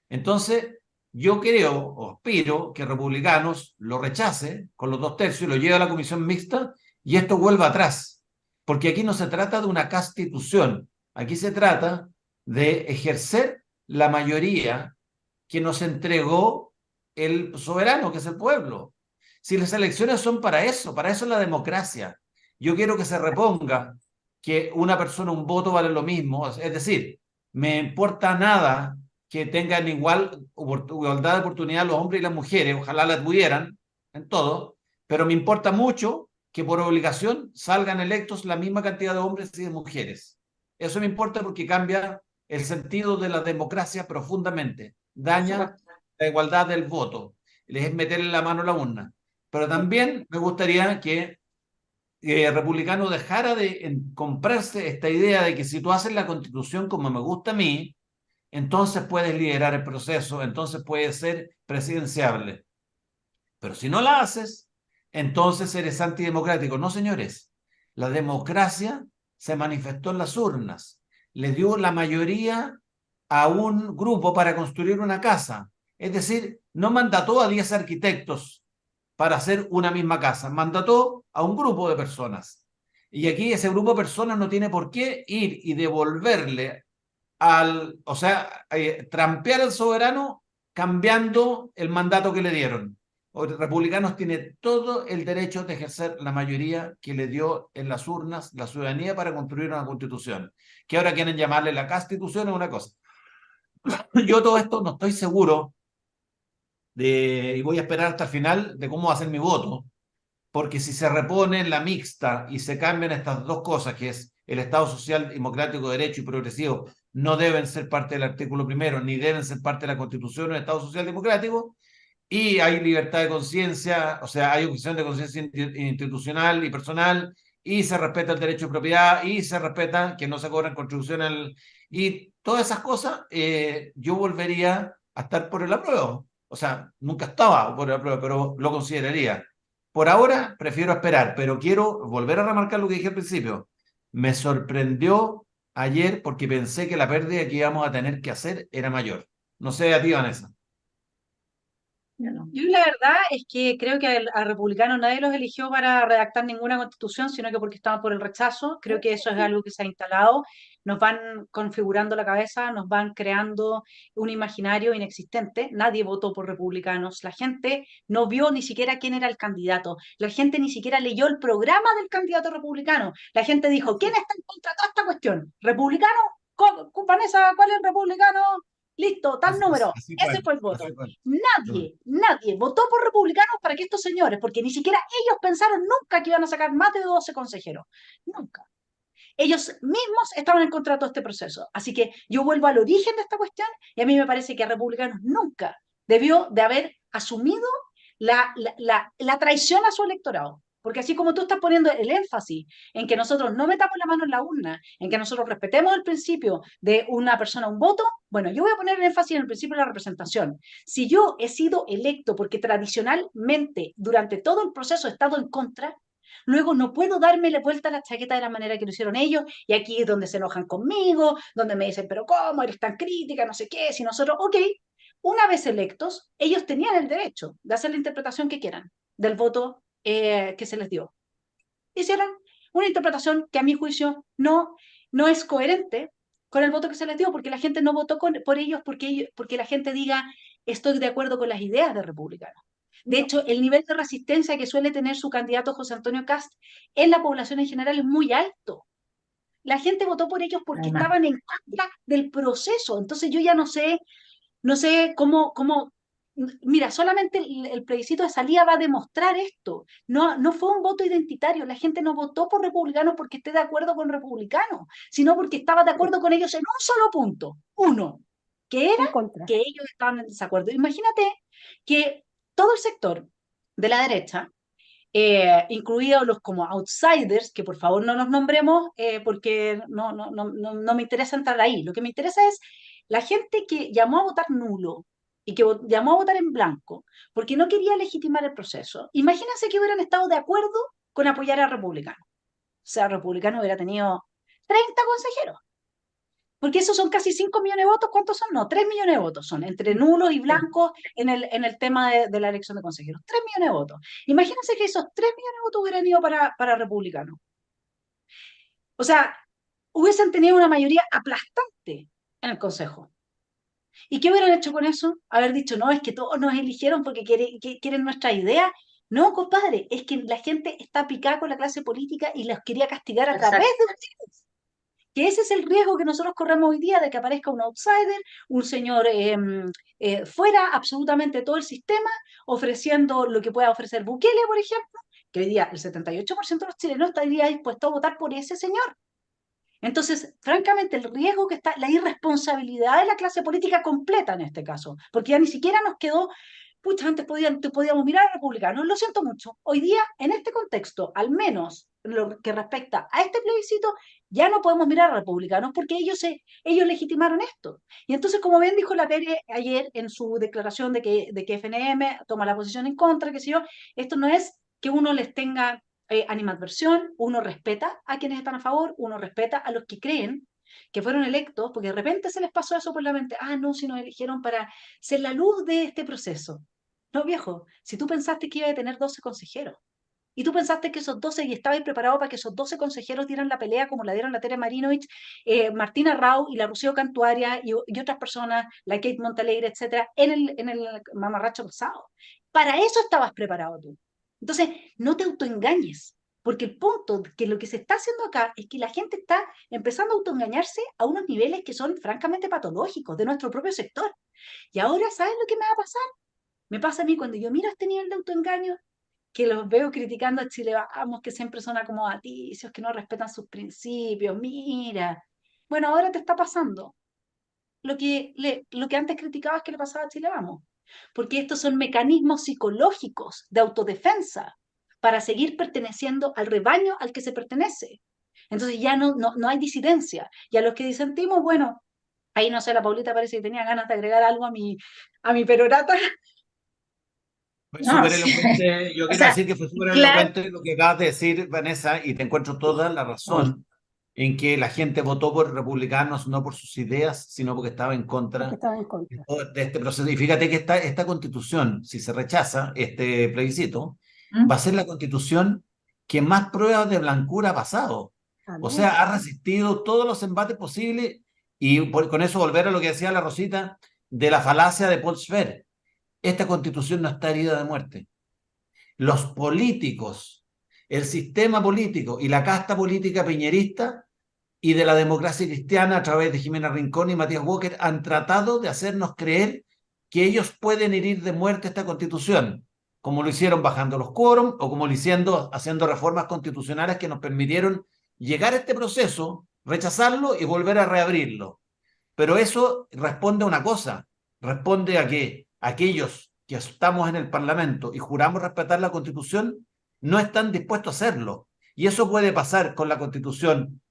Entonces, yo creo o aspiro que Republicanos lo rechace con los 2/3 y lo lleve a la comisión mixta y esto vuelva atrás. Porque aquí no se trata de una constitución, aquí se trata de ejercer la mayoría que nos entregó el soberano, que es el pueblo. Si las elecciones son para eso es la democracia. Yo quiero que se reponga que una persona, un voto vale lo mismo. Es decir, me importa nada que tengan igualdad de oportunidad los hombres y las mujeres, ojalá la tuvieran en todo, pero me importa mucho que por obligación salgan electos la misma cantidad de hombres y de mujeres. Eso me importa porque cambia el sentido de la democracia profundamente, daña la igualdad del voto, les es meterle la mano a la urna. Pero también me gustaría que republicano dejara de comprarse esta idea de que si tú haces la constitución como me gusta a mí, entonces puedes liderar el proceso, entonces puedes ser presidenciable. Pero si no la haces, entonces eres antidemocrático. No, señores, la democracia se manifestó en las urnas, le dio la mayoría a un grupo para construir una casa. Es decir, no mandató a 10 arquitectos para hacer una misma casa, mandató a un grupo de personas. Y aquí ese grupo de personas no tiene por qué ir y devolverle o sea, trampear al soberano cambiando el mandato que le dieron. Los republicanos tienen todo el derecho de ejercer la mayoría que le dio en las urnas la ciudadanía para construir una constitución. Que ahora quieren llamarle la constitución es una cosa. Yo todo esto no estoy seguro y voy a esperar hasta el final de cómo va a ser mi voto, porque si se repone la mixta y se cambian estas dos cosas, que es el Estado social, democrático, de derecho y progresivo, no deben ser parte del artículo primero, ni deben ser parte de la Constitución del Estado social democrático, y hay libertad de conciencia, o sea, hay objeción de conciencia institucional y personal, y se respeta el derecho de propiedad, y se respeta que no se cobran contribuciones, y todas esas cosas, yo volvería a estar por el apruebo. O sea, nunca estaba por el apruebo, pero lo consideraría. Por ahora prefiero esperar, pero quiero volver a remarcar lo que dije al principio. Me sorprendió ayer porque pensé que la pérdida que íbamos a tener que hacer era mayor. No sé a ti, Vanessa. Yo la verdad es que creo que a republicanos nadie los eligió para redactar ninguna constitución, sino que porque estaban por el rechazo. Creo que eso es algo que se ha instalado. Nos van configurando la cabeza, nos van creando un imaginario inexistente. Nadie votó por republicanos. La gente no vio ni siquiera quién era el candidato. La gente ni siquiera leyó el programa del candidato republicano. La gente dijo, ¿quién está en contra de toda esta cuestión? ¿Republicano? Vanessa, ¿cuál es el republicano? Listo, tal número. Así Ese fue. fue el voto. Así fue. Nadie votó por republicanos para que estos señores, porque ni siquiera ellos pensaron nunca que iban a sacar más de 12 consejeros. Nunca. Ellos mismos estaban en contra de todo este proceso. Así que yo vuelvo al origen de esta cuestión y a mí me parece que a republicanos nunca debió de haber asumido la traición a su electorado. Porque así como tú estás poniendo el énfasis en que nosotros no metamos la mano en la urna, en que nosotros respetemos el principio de una persona, un voto, bueno, yo voy a poner el énfasis en el principio de la representación. Si yo he sido electo porque tradicionalmente durante todo el proceso he estado en contra, luego no puedo darme la vuelta a la chaqueta de la manera que lo hicieron ellos, y aquí es donde se enojan conmigo, donde me dicen, pero ¿cómo eres tan crítica? No sé qué, si nosotros, ok, una vez electos, ellos tenían el derecho de hacer la interpretación que quieran del voto que se les dio. Hicieron una interpretación que a mi juicio no es coherente con el voto que se les dio, porque la gente no votó por ellos porque la gente diga, estoy de acuerdo con las ideas de republicanos. De hecho, el nivel de resistencia que suele tener su candidato José Antonio Kast en la población en general es muy alto. La gente votó por ellos porque Además, estaban en contra del proceso. Entonces yo ya no sé cómo. Mira, solamente el plebiscito de salida va a demostrar esto. No fue un voto identitario. La gente no votó por republicanos porque esté de acuerdo con republicanos, sino porque estaba de acuerdo con ellos en un solo punto. Uno, que era en contra. que ellos estaban en desacuerdo. Imagínate que todo el sector de la derecha, incluidos los como outsiders, que por favor no nos nombremos porque no me interesa entrar ahí. Lo que me interesa es la gente que llamó a votar nulo y que llamó a votar en blanco porque no quería legitimar el proceso. Imagínense que hubieran estado de acuerdo con apoyar a republicanos. O sea, republicano hubiera tenido 30 consejeros. Porque esos son casi 5 millones de votos. ¿Cuántos son? No, 3 millones de votos son, entre nulos y blancos en el tema de la elección de consejeros. 3 millones de votos. Imagínense que esos 3 millones de votos hubieran ido para republicanos. O sea, hubiesen tenido una mayoría aplastante en el Consejo. ¿Y qué hubieran hecho con eso? Haber dicho, no, es que todos nos eligieron porque quieren nuestra idea. No, compadre, es que la gente está picada con la clase política y los quería castigar a través de ustedes. Que ese es el riesgo que nosotros corremos hoy día de que aparezca un outsider, un señor fuera absolutamente todo el sistema, ofreciendo lo que pueda ofrecer Bukele, por ejemplo, que hoy día el 78% de los chilenos estaría dispuesto a votar por ese señor. Entonces, francamente, el riesgo que está, la irresponsabilidad de la clase política completa en este caso, porque ya ni siquiera nos quedó, pucha, antes podíamos mirar a republicanos, lo siento mucho. Hoy día, en este contexto, al menos lo que respecta a este plebiscito, ya no podemos mirar a republicanos porque ellos legitimaron esto. Y entonces, como bien dijo la Tere ayer en su declaración de que FNM toma la posición en contra, que sé yo, esto no es que uno les tenga animadversión, uno respeta a quienes están a favor, uno respeta a los que creen que fueron electos, porque de repente se les pasó eso por la mente, no, si nos eligieron para ser la luz de este proceso. No, viejo, si tú pensaste que iba a tener 12 consejeros, y tú pensaste que esos 12, y estabas preparado para que esos 12 consejeros dieran la pelea como la dieron la Tere Marinovich, Martina Rau y la Rocío Cantuaria y otras personas, la Kate Montalegre, etcétera, en el mamarracho pasado. Para eso estabas preparado tú. Entonces, no te autoengañes, porque el punto que lo que se está haciendo acá es que la gente está empezando a autoengañarse a unos niveles que son francamente patológicos de nuestro propio sector. Y ahora, ¿sabes lo que me va a pasar? Me pasa a mí cuando yo miro este nivel de autoengaño, que los veo criticando a Chile Vamos, que siempre son acomodaticios, que no respetan sus principios, mira. Bueno, ahora te está pasando lo que antes criticabas que le pasaba a Chile Vamos, porque estos son mecanismos psicológicos de autodefensa para seguir perteneciendo al rebaño al que se pertenece. Entonces ya no hay disidencia. Y a los que disentimos, bueno, ahí no sé, la Paulita parece que tenía ganas de agregar algo a mi perorata. Fue No, súper sí. elocuente. Yo O quiero sea, decir que fue súper claro, elocuente lo que acabas de decir, Vanessa, y te encuentro toda la razón en que la gente votó por republicanos no por sus ideas, sino porque estaba en porque contra estaba en contra. de este proceso. Y fíjate que esta constitución, si se rechaza este plebiscito, ¿Mm? va a ser la constitución que más pruebas de blancura ha pasado. O Amén. sea, ha resistido todos los embates posibles y con eso volver a lo que decía la Rosita de la falacia de Paul Sver. Esta constitución no está herida de muerte. Los políticos, el sistema político y la casta política piñerista y de la democracia cristiana a través de Jimena Rincón y Matías Walker han tratado de hacernos creer que ellos pueden herir de muerte esta constitución, como lo hicieron bajando los quórum o como lo hicieron haciendo reformas constitucionales que nos permitieron llegar a este proceso, rechazarlo y volver a reabrirlo. Pero eso responde a una cosa, responde a que aquellos que estamos en el Parlamento y juramos respetar la Constitución no están dispuestos a hacerlo. Y eso puede pasar con la Constitución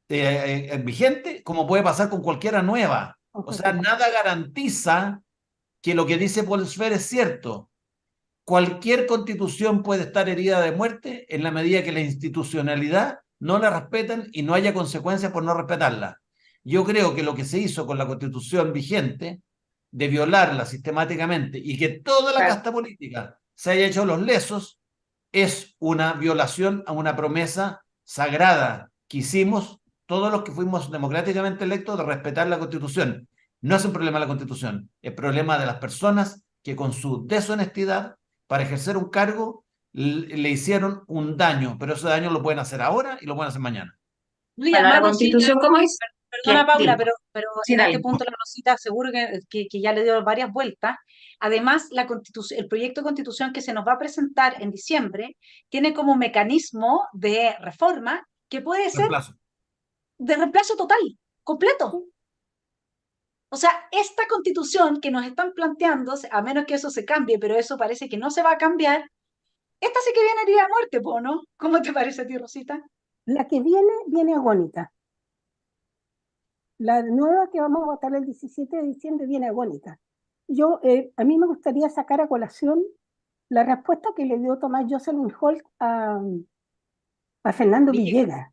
vigente, como puede pasar con cualquiera nueva. O sea, nada garantiza que lo que dice Paul Sver es cierto. Cualquier constitución puede estar herida de muerte en la medida que la institucionalidad no la respeten y no haya consecuencias por no respetarla. Yo creo que lo que se hizo con la constitución vigente, de violarla sistemáticamente y que toda la claro. casta política se haya hecho los lesos, es una violación a una promesa sagrada que hicimos todos los que fuimos democráticamente electos de respetar la constitución. No es un problema de la constitución, es problema de las personas que con su deshonestidad para ejercer un cargo le hicieron un daño, pero ese daño lo pueden hacer ahora y lo pueden hacer mañana. No, y Bueno, la además, Rosita, Constitución, ¿cómo es? perdona Paula, Dime. pero Sí, en este dale. punto la Rosita seguro que ya le dio varias vueltas. Además, el proyecto de constitución que se nos va a presentar en diciembre tiene como mecanismo de reforma que puede ser Reemplazo. de reemplazo total, completo. O sea, esta constitución que nos están planteando, a menos que eso se cambie, pero eso parece que no se va a cambiar, esta sí que viene herida a muerte, ¿no? ¿Cómo te parece a ti, Rosita? La que viene agónica. La nueva que vamos a votar el 17 de diciembre viene agónica. A mí me gustaría sacar a colación la respuesta que le dio Tomás Jocelyn Holt a Fernando Villegas.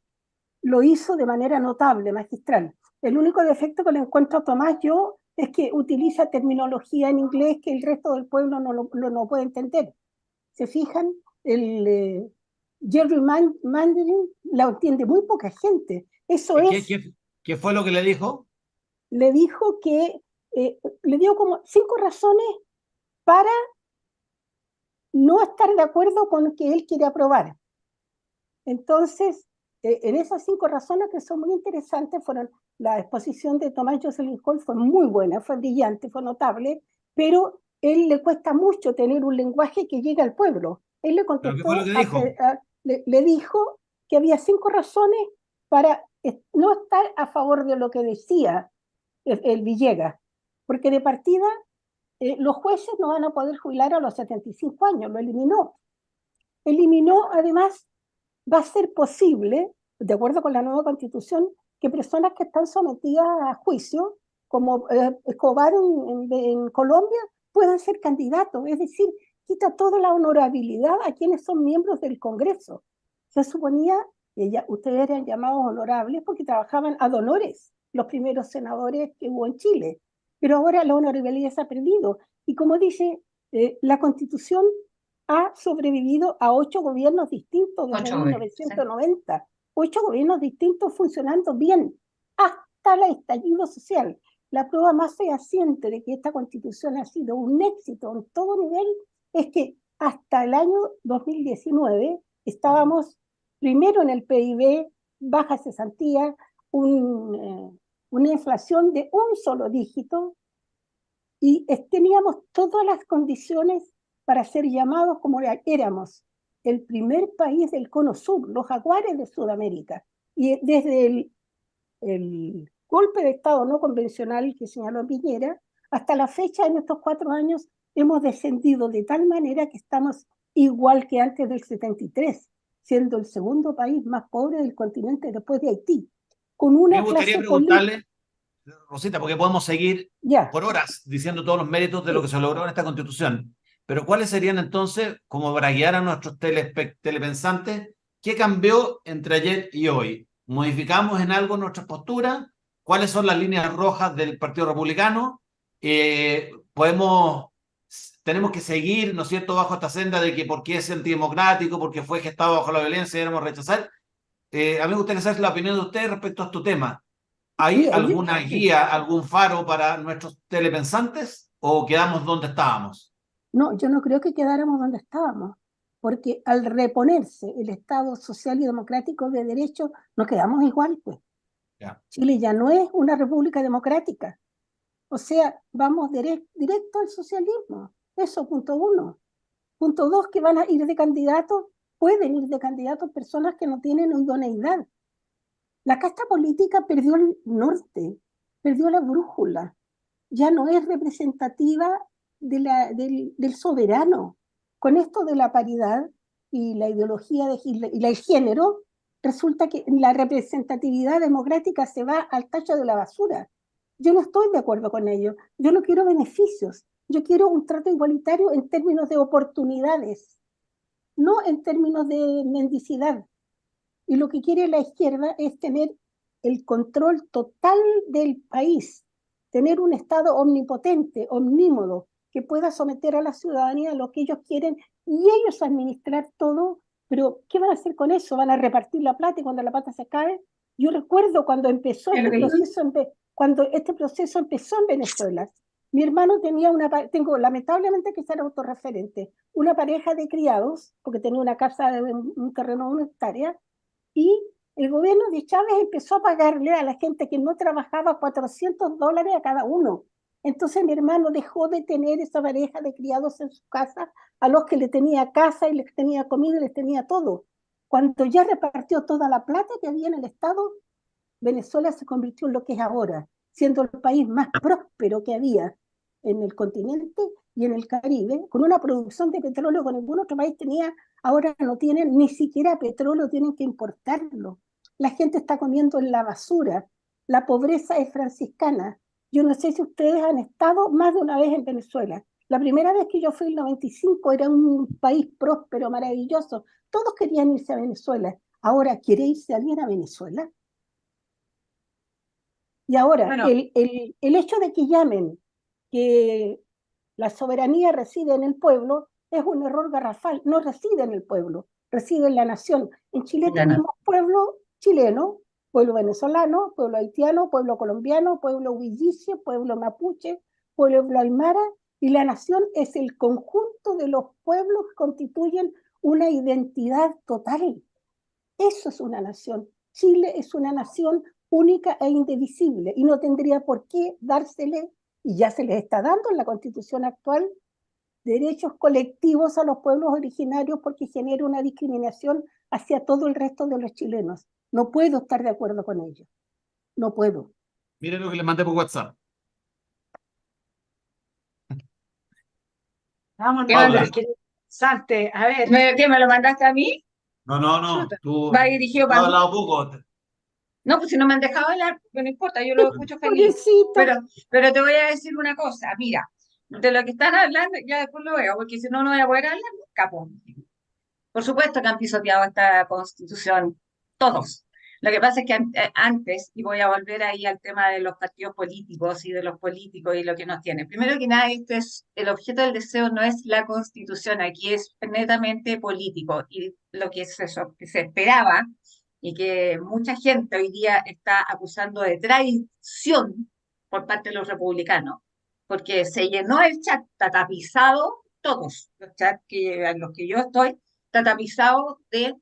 Lo hizo de manera notable, magistral. El único defecto que le encuentro a Tomás yo es que utiliza terminología en inglés que el resto del pueblo no puede entender. ¿Se fijan? El gerrymandering la entiende muy poca gente. Eso es. ¿Qué fue lo que le dijo? Le dijo que le dio como 5 razones para no estar de acuerdo con lo que él quiere aprobar. Entonces, en esas 5 razones que son muy interesantes fueron la exposición de Tomás Jocelyn Holt fue muy buena, fue brillante, fue notable, pero él le cuesta mucho tener un lenguaje que llegue al pueblo. Él le ¿Pero qué contestó, fue lo que dijo? le dijo que había 5 razones para no estar a favor de lo que decía el Villegas, porque de partida los jueces no van a poder jubilar a los 75 años, lo eliminó. Eliminó además va a ser posible, de acuerdo con la nueva constitución, que personas que están sometidas a juicio, como Escobar en Colombia, puedan ser candidatos. Es decir, quita toda la honorabilidad a quienes son miembros del Congreso. Se suponía que ustedes eran llamados honorables porque trabajaban ad honores, los primeros senadores que hubo en Chile. Pero ahora la honorabilidad se ha perdido. Y como dice, la Constitución ha sobrevivido a 8 gobiernos distintos desde 1990. 8 gobiernos distintos funcionando bien, hasta el estallido social. La prueba más fehaciente de que esta Constitución ha sido un éxito en todo nivel es que hasta el año 2019 estábamos primero en el PIB, baja cesantía, una inflación de un solo dígito, y teníamos todas las condiciones para ser llamados como éramos el primer país del Cono Sur, los jaguares de Sudamérica. Y desde el golpe de Estado no convencional que señaló Piñera, hasta la fecha, en estos 4 años, hemos descendido de tal manera que estamos igual que antes del 73, siendo el segundo país más pobre del continente después de Haití. Con una Me gustaría preguntarle, Rosita, porque podemos seguir por horas diciendo todos los méritos de lo que se logró en esta Constitución, pero ¿cuáles serían entonces, como para guiar a nuestros telepensantes, qué cambió entre ayer y hoy? ¿Modificamos en algo nuestras posturas? ¿Cuáles son las líneas rojas del Partido Republicano? Tenemos que seguir, ¿no es cierto?, bajo esta senda de que porque es antidemocrático, porque fue gestado bajo la violencia, debemos rechazar. A mí me gustaría saber la opinión de ustedes respecto a este tema. ¿Hay alguna guía, algún faro para nuestros telepensantes o quedamos donde estábamos? No, yo no creo que quedáramos donde estábamos, porque al reponerse el Estado social y democrático de derecho, nos quedamos igual, pues. Chile ya no es una república democrática. O sea, vamos directo al socialismo. Eso, punto 1. Punto 2, que van a ir de candidatos, pueden ir de candidatos personas que no tienen idoneidad. La casta política perdió el norte, perdió la brújula, ya no es representativa del soberano. Con esto de la paridad y la ideología y el género, resulta que la representatividad democrática se va al tacho de la basura. Yo no estoy de acuerdo con ello. Yo no quiero beneficios. Yo quiero un trato igualitario en términos de oportunidades, no en términos de mendicidad. Y lo que quiere la izquierda es tener el control total del país, tener un Estado omnipotente, omnímodo, que pueda someter a la ciudadanía a lo que ellos quieren y ellos administrar todo. Pero ¿qué van a hacer con eso? ¿Van a repartir la plata y cuando la plata se cae? Yo recuerdo cuando empezó cuando este proceso empezó en Venezuela. Mi hermano tenía tengo lamentablemente que ser autorreferente, una pareja de criados, porque tenía una casa, un terreno de 1 hectárea, y el gobierno de Chávez empezó a pagarle a la gente que no trabajaba $400 a cada uno. Entonces mi hermano dejó de tener esa pareja de criados en su casa, a los que le tenía casa y les tenía comida y les tenía todo. Cuando ya repartió toda la plata que había en el Estado, Venezuela se convirtió en lo que es ahora, siendo el país más próspero que había en el continente y en el Caribe, con una producción de petróleo que ningún otro país tenía. Ahora no tienen ni siquiera petróleo, tienen que importarlo. La gente está comiendo en la basura. La pobreza es franciscana. Yo no sé si ustedes han estado más de una vez en Venezuela. La primera vez que yo fui en el 95 era un país próspero, maravilloso. Todos querían irse a Venezuela. Ahora, ¿quiere irse alguien a Venezuela? Y ahora, bueno, el hecho de que llamen que la soberanía reside en el pueblo es un error garrafal. No reside en el pueblo, reside en la nación. En Chile tenemos pueblo chileno, pueblo venezolano, pueblo haitiano, pueblo colombiano, pueblo huilliche, pueblo mapuche, pueblo aymara, y la nación es el conjunto de los pueblos que constituyen una identidad total. Eso es una nación. Chile es una nación única e indivisible y no tendría por qué dársele, y ya se les está dando en la Constitución actual, derechos colectivos a los pueblos originarios porque genera una discriminación hacia todo el resto de los chilenos. No puedo estar de acuerdo con ello. No puedo. Miren lo que le mandé por WhatsApp. Vamos, qué interesante. A ver. ¿Qué me lo mandaste a mí? No, Chuta. tú Va dirigido has para mí. hablado poco. No, pues si no me han dejado hablar, pues no importa, yo lo escucho feliz. Pobrecito. Pero te voy a decir una cosa, mira, de lo que están hablando, ya después lo veo, porque si no, no voy a poder hablar nunca, po. Por supuesto que han pisoteado esta constitución, todos. Lo que pasa es que antes, y voy a volver ahí al tema de los partidos políticos y de los políticos y lo que nos tiene. Primero que nada, el objeto del deseo no es la constitución, aquí es netamente político. Y lo que se esperaba y que mucha gente hoy día está acusando de traición por parte de los republicanos, porque se llenó el chat, está tapizado, todos los chats en los que yo estoy, está tapizado de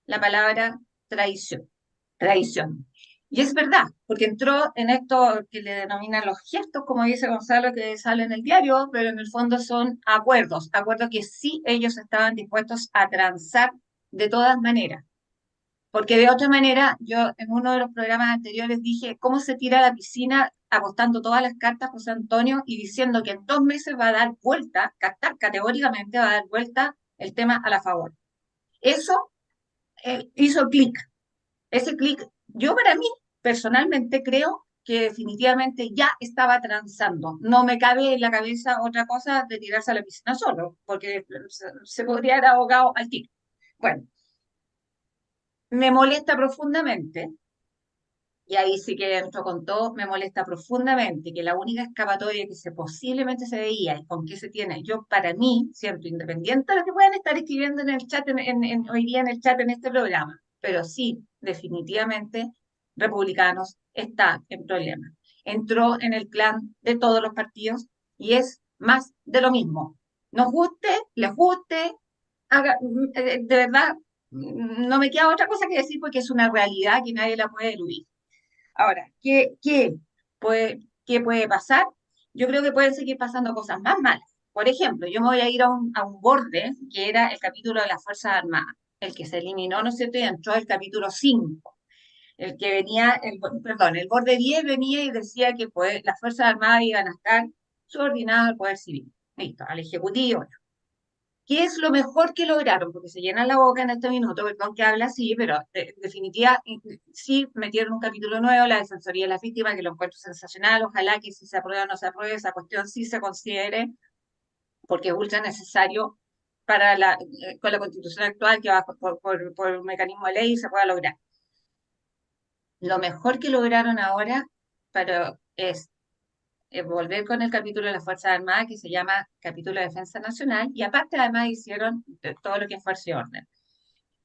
la palabra traición. Traición. Y es verdad, porque entró en esto que le denominan los gestos, como dice Gonzalo, que sale en el diario, pero en el fondo son acuerdos, acuerdos que sí ellos estaban dispuestos a transar de todas maneras. Porque de otra manera, yo en uno de los programas anteriores dije cómo se tira a la piscina apostando todas las cartas José Antonio y diciendo que en 2 meses va a dar vuelta, categóricamente va a dar vuelta el tema a la favor. Eso hizo clic. Ese clic, yo para mí, personalmente creo que definitivamente ya estaba transando. No me cabe en la cabeza otra cosa de tirarse a la piscina solo, porque se podría haber ahogado al tiro. Bueno, me molesta profundamente, y ahí sí que entro con todo, me molesta profundamente que la única escapatoria que posiblemente se veía y con qué se tiene, yo para mí, siempre independiente de lo que puedan estar escribiendo en el chat, hoy día en el chat en este programa, pero sí, definitivamente, Republicanos está en problemas. Entró en el clan de todos los partidos y es más de lo mismo. Nos guste, les guste, de verdad, no me queda otra cosa que decir porque es una realidad que nadie la puede eludir. Ahora, ¿qué puede pasar? Yo creo que pueden seguir pasando cosas más malas. Por ejemplo, yo me voy a ir a un borde, que era el capítulo de las Fuerzas Armadas, el que se eliminó, ¿no es cierto? Y entró el capítulo 5, el que venía, perdón, el borde 10 venía y decía que las Fuerzas Armadas iban a estar subordinadas al Poder Civil, listo, al Ejecutivo. ¿Qué es lo mejor que lograron? Porque se llenan la boca en este minuto, perdón que habla así, pero en definitiva sí metieron un capítulo nuevo, la Defensoría de las Víctimas, que lo encuentro sensacional. Ojalá que si se aprueba o no se apruebe, esa cuestión sí se considere, porque es ultra necesario con la Constitución actual, que va por un mecanismo de ley, se pueda lograr. Lo mejor que lograron ahora es volver con el capítulo de las Fuerzas Armadas, que se llama Capítulo de Defensa Nacional, y aparte además hicieron todo lo que es fuerza y orden.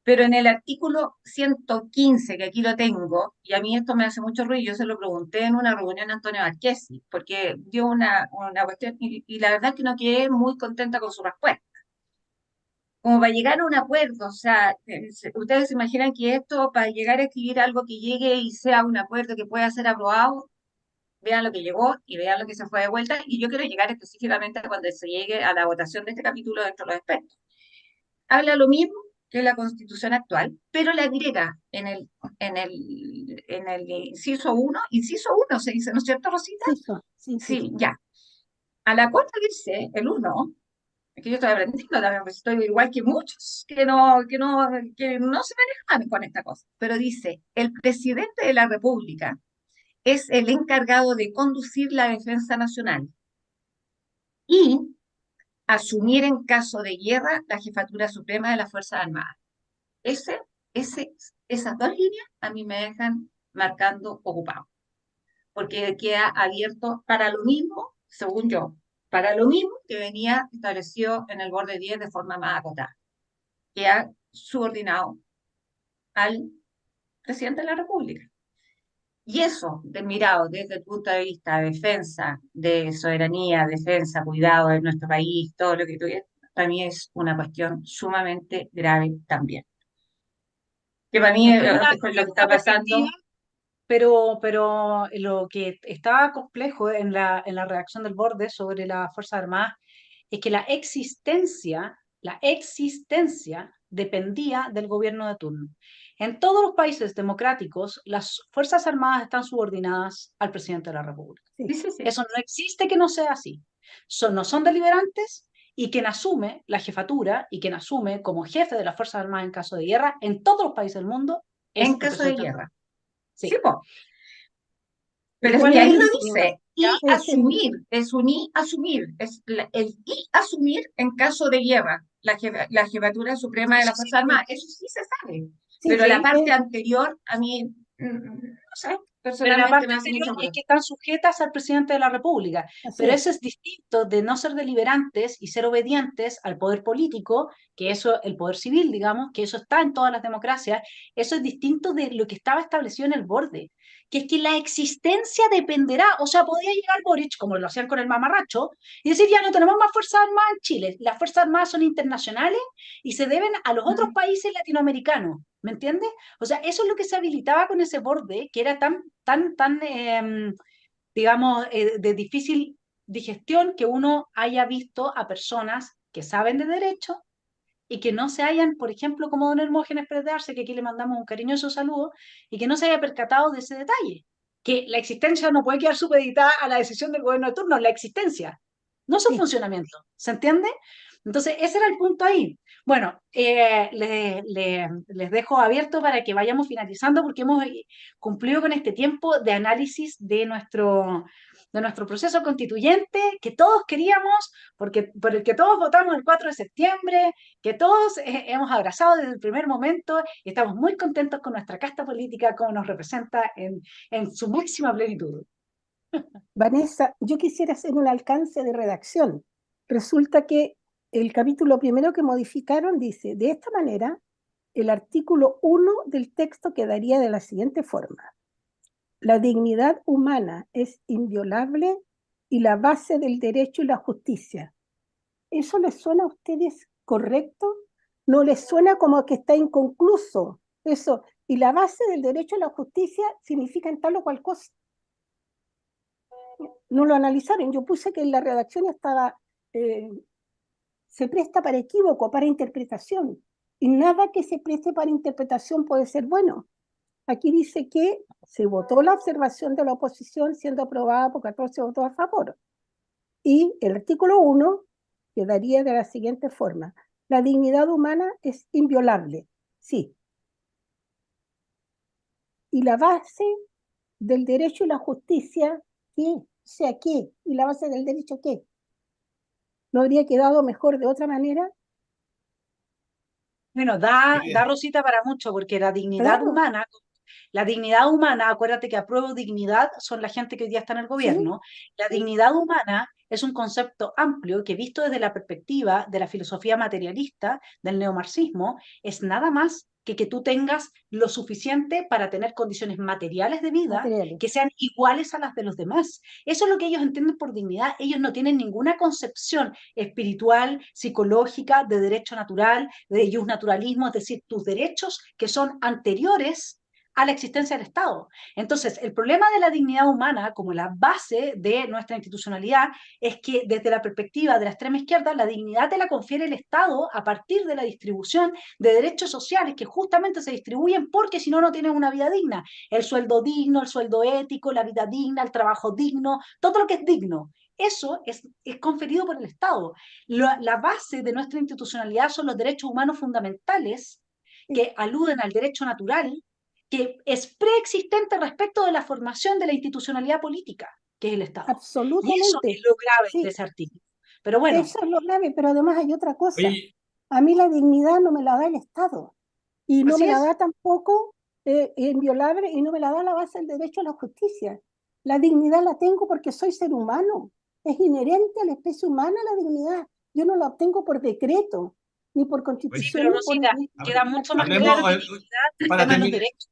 Pero en el artículo 115, que aquí lo tengo, y a mí esto me hace mucho ruido, yo se lo pregunté en una reunión a Antonio Marchesi, porque dio una cuestión, y la verdad es que no quedé muy contenta con su respuesta. Como para llegar a un acuerdo, o sea, ustedes se imaginan que esto, para llegar a escribir algo que llegue y sea un acuerdo que pueda ser aprobado, vean lo que llegó y vean lo que se fue de vuelta, y yo quiero llegar específicamente a cuando se llegue a la votación de este capítulo dentro de los expertos. Habla lo mismo que la Constitución actual, pero le agrega en el inciso 1 se dice, ¿no es cierto, Rosita? Sí. Sí, ya. A la cuarta dice, el 1, que yo estoy aprendiendo también, pues estoy igual que muchos que no se manejan con esta cosa, pero dice, el presidente de la República es el encargado de conducir la defensa nacional y asumir en caso de guerra la jefatura suprema de las Fuerzas Armadas. Esas dos líneas a mí me dejan marcando ocupado, porque queda abierto para lo mismo, según yo, para lo mismo que venía establecido en el borde 10 de forma más acotada, que ha subordinado al presidente de la República. Y eso, mirado desde el punto de vista de defensa, de soberanía, defensa, cuidado de nuestro país, todo lo que tuviera, para mí es una cuestión sumamente grave también. Que para mí Es que es una, es lo que es está una pasando. perspectiva, pero lo que estaba complejo en la reacción del borde sobre las Fuerzas Armadas es que la existencia dependía del gobierno de turno. En todos los países democráticos, las Fuerzas Armadas están subordinadas al presidente de la República. Sí. Sí, sí, sí. Eso no existe que no sea así. No son deliberantes y quien asume la jefatura y quien asume como jefe de las Fuerzas Armadas en caso de guerra en todos los países del mundo es En el caso de presidente. guerra. Sí. Sí, po. Pero es ¿Cuál que es ahí el lo distinto? dice, y Es el- asumir, es un y asumir, es el y asumir en caso de guerra, la jefatura suprema de la Fuerza Armada, eso sí se sabe, sí, pero la Sí, parte anterior, a mí, no sé, pero la personalmente parte me hace anterior mucho es ruido. que están sujetas al presidente de la República, así pero es. eso es distinto de no ser deliberantes y ser obedientes al poder político, que eso, el poder civil, digamos, que eso está en todas las democracias, eso es distinto de lo que estaba establecido en el borde, que es que la existencia dependerá, o sea, podría llegar Boric, como lo hacían con el mamarracho, y decir, ya no tenemos más Fuerzas Armadas en Chile, las Fuerzas Armadas son internacionales y se deben a los otros países latinoamericanos, ¿me entiendes? O sea, eso es lo que se habilitaba con ese borde, que era tan, digamos, de difícil digestión que uno haya visto a personas que saben de derecho y que no se hayan, por ejemplo, como don Hermógenes Pérez de Arce, que aquí le mandamos un cariñoso saludo, y que no se haya percatado de ese detalle, que la existencia no puede quedar supeditada a la decisión del gobierno de turno, la existencia, no su Sí. funcionamiento, ¿se entiende? Entonces, ese era el punto ahí. Bueno, les dejo abierto para que vayamos finalizando porque hemos cumplido con este tiempo de análisis de nuestro proceso constituyente que todos queríamos, porque, por el que todos votamos el 4 de septiembre, que todos hemos abrazado desde el primer momento y estamos muy contentos con nuestra casta política, como nos representa en su máxima plenitud. Vanessa, yo quisiera hacer un alcance de redacción. Resulta que el capítulo primero que modificaron dice, de esta manera, el artículo 1 del texto quedaría de la siguiente forma. La dignidad humana es inviolable y la base del derecho y la justicia. ¿Eso les suena a ustedes correcto? ¿No les suena como que está inconcluso? Eso, y la base del derecho y la justicia significan tal o cual cosa. No lo analizaron. Yo puse que en la redacción estaba, se presta para equívoco, para interpretación. Y nada que se preste para interpretación puede ser bueno. Aquí dice que se votó la observación de la oposición siendo aprobada por 14 votos a favor. Y el artículo 1 quedaría de la siguiente forma. La dignidad humana es inviolable. Sí. Y la base del derecho y la justicia, ¿qué? O sea, ¿qué? ¿Y la base del derecho qué? ¿No habría quedado mejor de otra manera? Bueno, da Rosita para mucho, porque Claro, la dignidad humana, acuérdate que apruebo dignidad son la gente que hoy día está en el sí, gobierno, la sí, dignidad humana es un concepto amplio que visto desde la perspectiva de la filosofía materialista, del neomarxismo, es nada más que tú tengas lo suficiente para tener condiciones materiales de vida materiales. que sean iguales a las de los demás. Eso es lo que ellos entienden por dignidad. Ellos no tienen ninguna concepción espiritual, psicológica, de derecho natural, de naturalismo, es decir, tus derechos que son anteriores a la existencia del Estado. Entonces, el problema de la dignidad humana como la base de nuestra institucionalidad es que desde la perspectiva de la extrema izquierda, la dignidad te la confiere el Estado a partir de la distribución de derechos sociales que justamente se distribuyen porque si no, no tienes una vida digna. El sueldo digno, el sueldo ético, la vida digna, el trabajo digno, todo lo que es digno. Eso es conferido por el Estado. La base de nuestra institucionalidad son los derechos humanos fundamentales Sí, que aluden al derecho natural, que es preexistente respecto de la formación de la institucionalidad política, que es el Estado. Y eso es absolutamente. lo grave de Sí, ese artículo. Pero bueno, eso es lo grave, pero además hay otra cosa. Oye, A mí la dignidad no me la da el Estado y no así me la es. da tampoco inviolable y no me la da la base del derecho a la justicia. La dignidad la tengo porque soy ser humano. Es inherente a la especie humana la dignidad. Yo no la obtengo por decreto, ni por Sí, oye, constitución, pero ni por Rosita, queda mucho más claro hablemos, artículo. que dignidad el para tema de los terminar, derechos.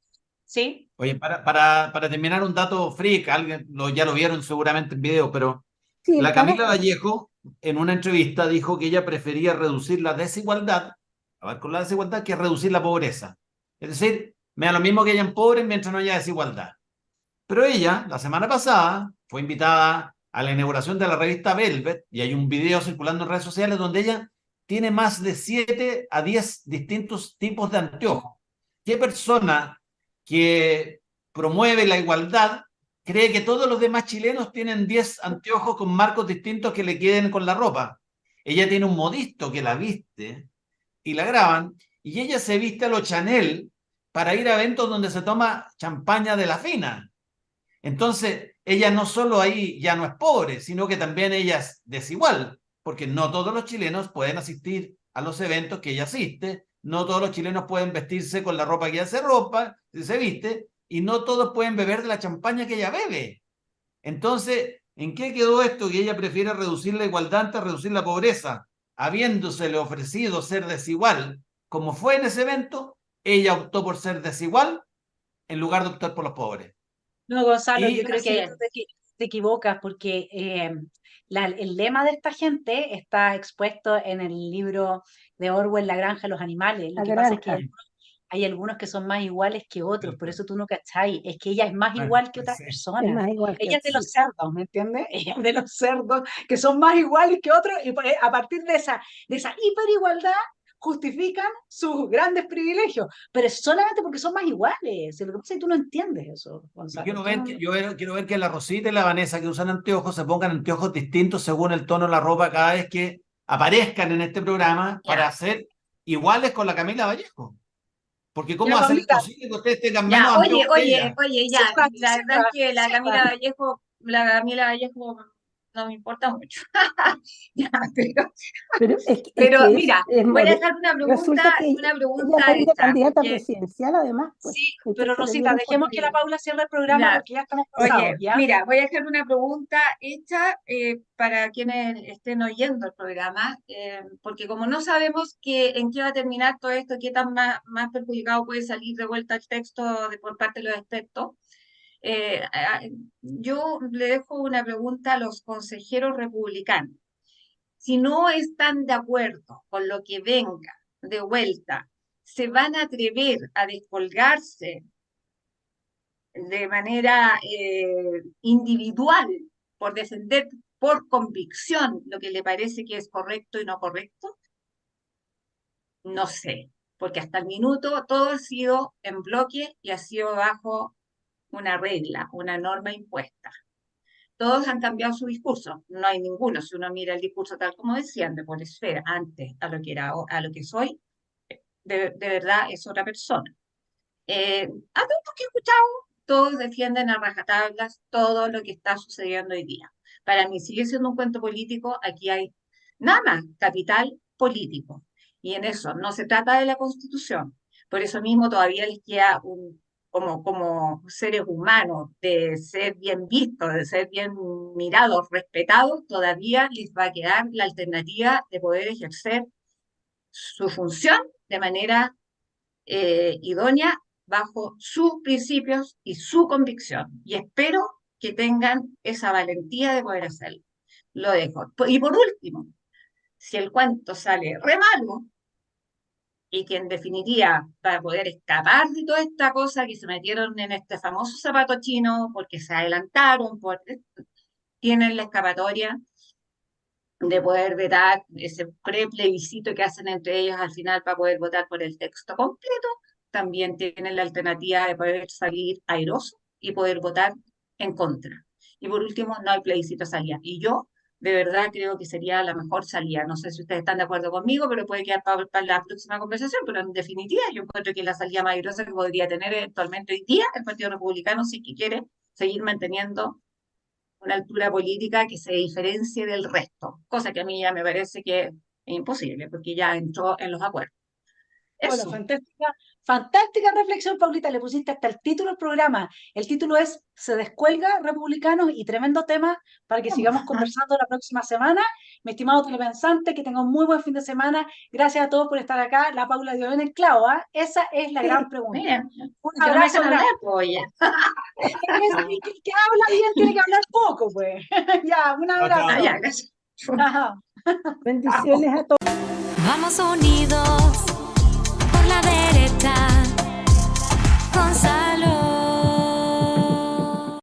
¿Sí? oye, para terminar un dato freak, alguien ya lo vieron seguramente en video, pero Sí, el la Camila carácter. Vallejo en una entrevista dijo que ella prefería reducir la desigualdad, acabar con la desigualdad, que reducir la pobreza. Es decir, me da lo mismo que hayan pobres mientras no haya desigualdad. Pero ella, la semana pasada, fue invitada a la inauguración de la revista Velvet y hay un video circulando en redes sociales donde ella tiene más de 7 a 10 distintos tipos de anteojos. ¿Qué persona que promueve la igualdad cree que todos los demás chilenos tienen 10 anteojos con marcos distintos que le queden con la ropa? ella tiene un modisto que la viste y la graban, y ella se viste a lo Chanel para ir a eventos donde se toma champaña de la fina. Entonces, ella no solo ahí ya no es pobre, sino que también ella es desigual, porque no todos los chilenos pueden asistir a los eventos que ella asiste, no todos los chilenos pueden vestirse con la ropa que ella se viste, y no todos pueden beber de la champaña que ella bebe. Entonces, ¿en qué quedó esto? Que ella prefiere reducir la igualdad antes de reducir la pobreza, habiéndosele ofrecido ser desigual, como fue en ese evento, ella optó por ser desigual en lugar de optar por los pobres. No, Gonzalo, Y yo creo que ahí tú te equivocas porque el lema de esta gente está expuesto en el libro de Orwell, La granja de los animales. Lo La que pasa es que granja. hay algunos que son más iguales que otros, por eso tú no cachai. Es que ella es más Bueno, igual que pues otras sí. Es personas. más igual que Ella es de sí. los cerdos, ¿me entiendes? Ella es de los cerdos que son más iguales que otros y a partir de esa hiperigualdad justifican sus grandes privilegios, pero es solamente porque son más iguales. Lo que pasa es que tú no entiendes eso, Yo Gonzalo. quiero Tú ver no- que, quiero ver que la Rosita y la Vanessa que usan anteojos se pongan anteojos distintos según el tono de la ropa cada vez que aparezcan en este programa Ya. para ser iguales con la Camila Vallejo. Porque ¿cómo Ya, va a ser Paulita, posible que ustedes tengan Ya, menos oye, anteojos que ella? ya, cierra, la verdad es que la cierra. Camila Vallejo no me importa mucho. Ya, Pero es pero que mira, es voy a dejar una resulta que ella va a ir de hecha, candidata porque presidencial, además, pues. Sí, pero Entonces Rosita, debieron dejemos que la ponerle. Paula cierre el programa ya, porque ya estamos oye, pasados, ¿ya? mira, voy a dejar una pregunta hecha para quienes estén oyendo el programa, porque como no sabemos en qué va a terminar todo esto, qué tan más perjudicado puede salir de vuelta el texto por parte de los expertos, yo le dejo una pregunta a los consejeros republicanos. Si no están de acuerdo con lo que venga de vuelta, ¿se van a atrever a descolgarse de manera individual por defender por convicción lo que le parece que es correcto y no correcto? No sé, porque hasta el minuto todo ha sido en bloque y ha sido bajo una regla, una norma impuesta. Todos han cambiado su discurso, no hay ninguno. Si uno mira el discurso tal como decían de Esfera antes a lo que era, a lo que soy, de verdad es otra persona. A todos los que he escuchado, todos defienden a rajatablas todo lo que está sucediendo hoy día. Para mí sigue siendo un cuento político, aquí hay nada más capital político. Y en eso no se trata de la Constitución. Por eso mismo todavía les queda como seres humanos, de ser bien vistos, de ser bien mirados, respetados, todavía les va a quedar la alternativa de poder ejercer su función de manera idónea bajo sus principios y su convicción. Y espero que tengan esa valentía de poder hacerlo. Lo dejo. Y por último, si el cuento sale re malo, y que en definitiva, para poder escapar de toda esta cosa que se metieron en este famoso zapato chino, porque se adelantaron, tienen la escapatoria de poder vetar ese plebiscito que hacen entre ellos al final para poder votar por el texto completo. También tienen la alternativa de poder salir airoso y poder votar en contra. Y por último, no hay plebiscito salida. Y yo de verdad creo que sería la mejor salida. No sé si ustedes están de acuerdo conmigo, pero puede quedar para la próxima conversación. Pero en definitiva, yo encuentro que la salida más airosa que podría tener eventualmente hoy día el Partido Republicano, si que quiere seguir manteniendo una altura política que se diferencie del resto, cosa que a mí ya me parece que es imposible, porque ya entró en los acuerdos. Bueno, Eso. fantástica reflexión, Paulita. Le pusiste hasta el título del programa. El título es Se descuelga Republicanos y tremendo tema para que sigamos conversando la próxima semana. Mi estimado telepensante, que tenga un muy buen fin de semana. Gracias a todos por estar acá. La Paula dio en el clavo, ¿ah? Esa es la gran pregunta. Miren, Un que no me abrazo dejan hablar, grande. pues, oye. El que habla bien tiene que hablar poco, pues. Ya, un abrazo. Ah, ya, gracias. Ajá. Bendiciones a todos. Vamos unidos por la derecha, Gonzalo.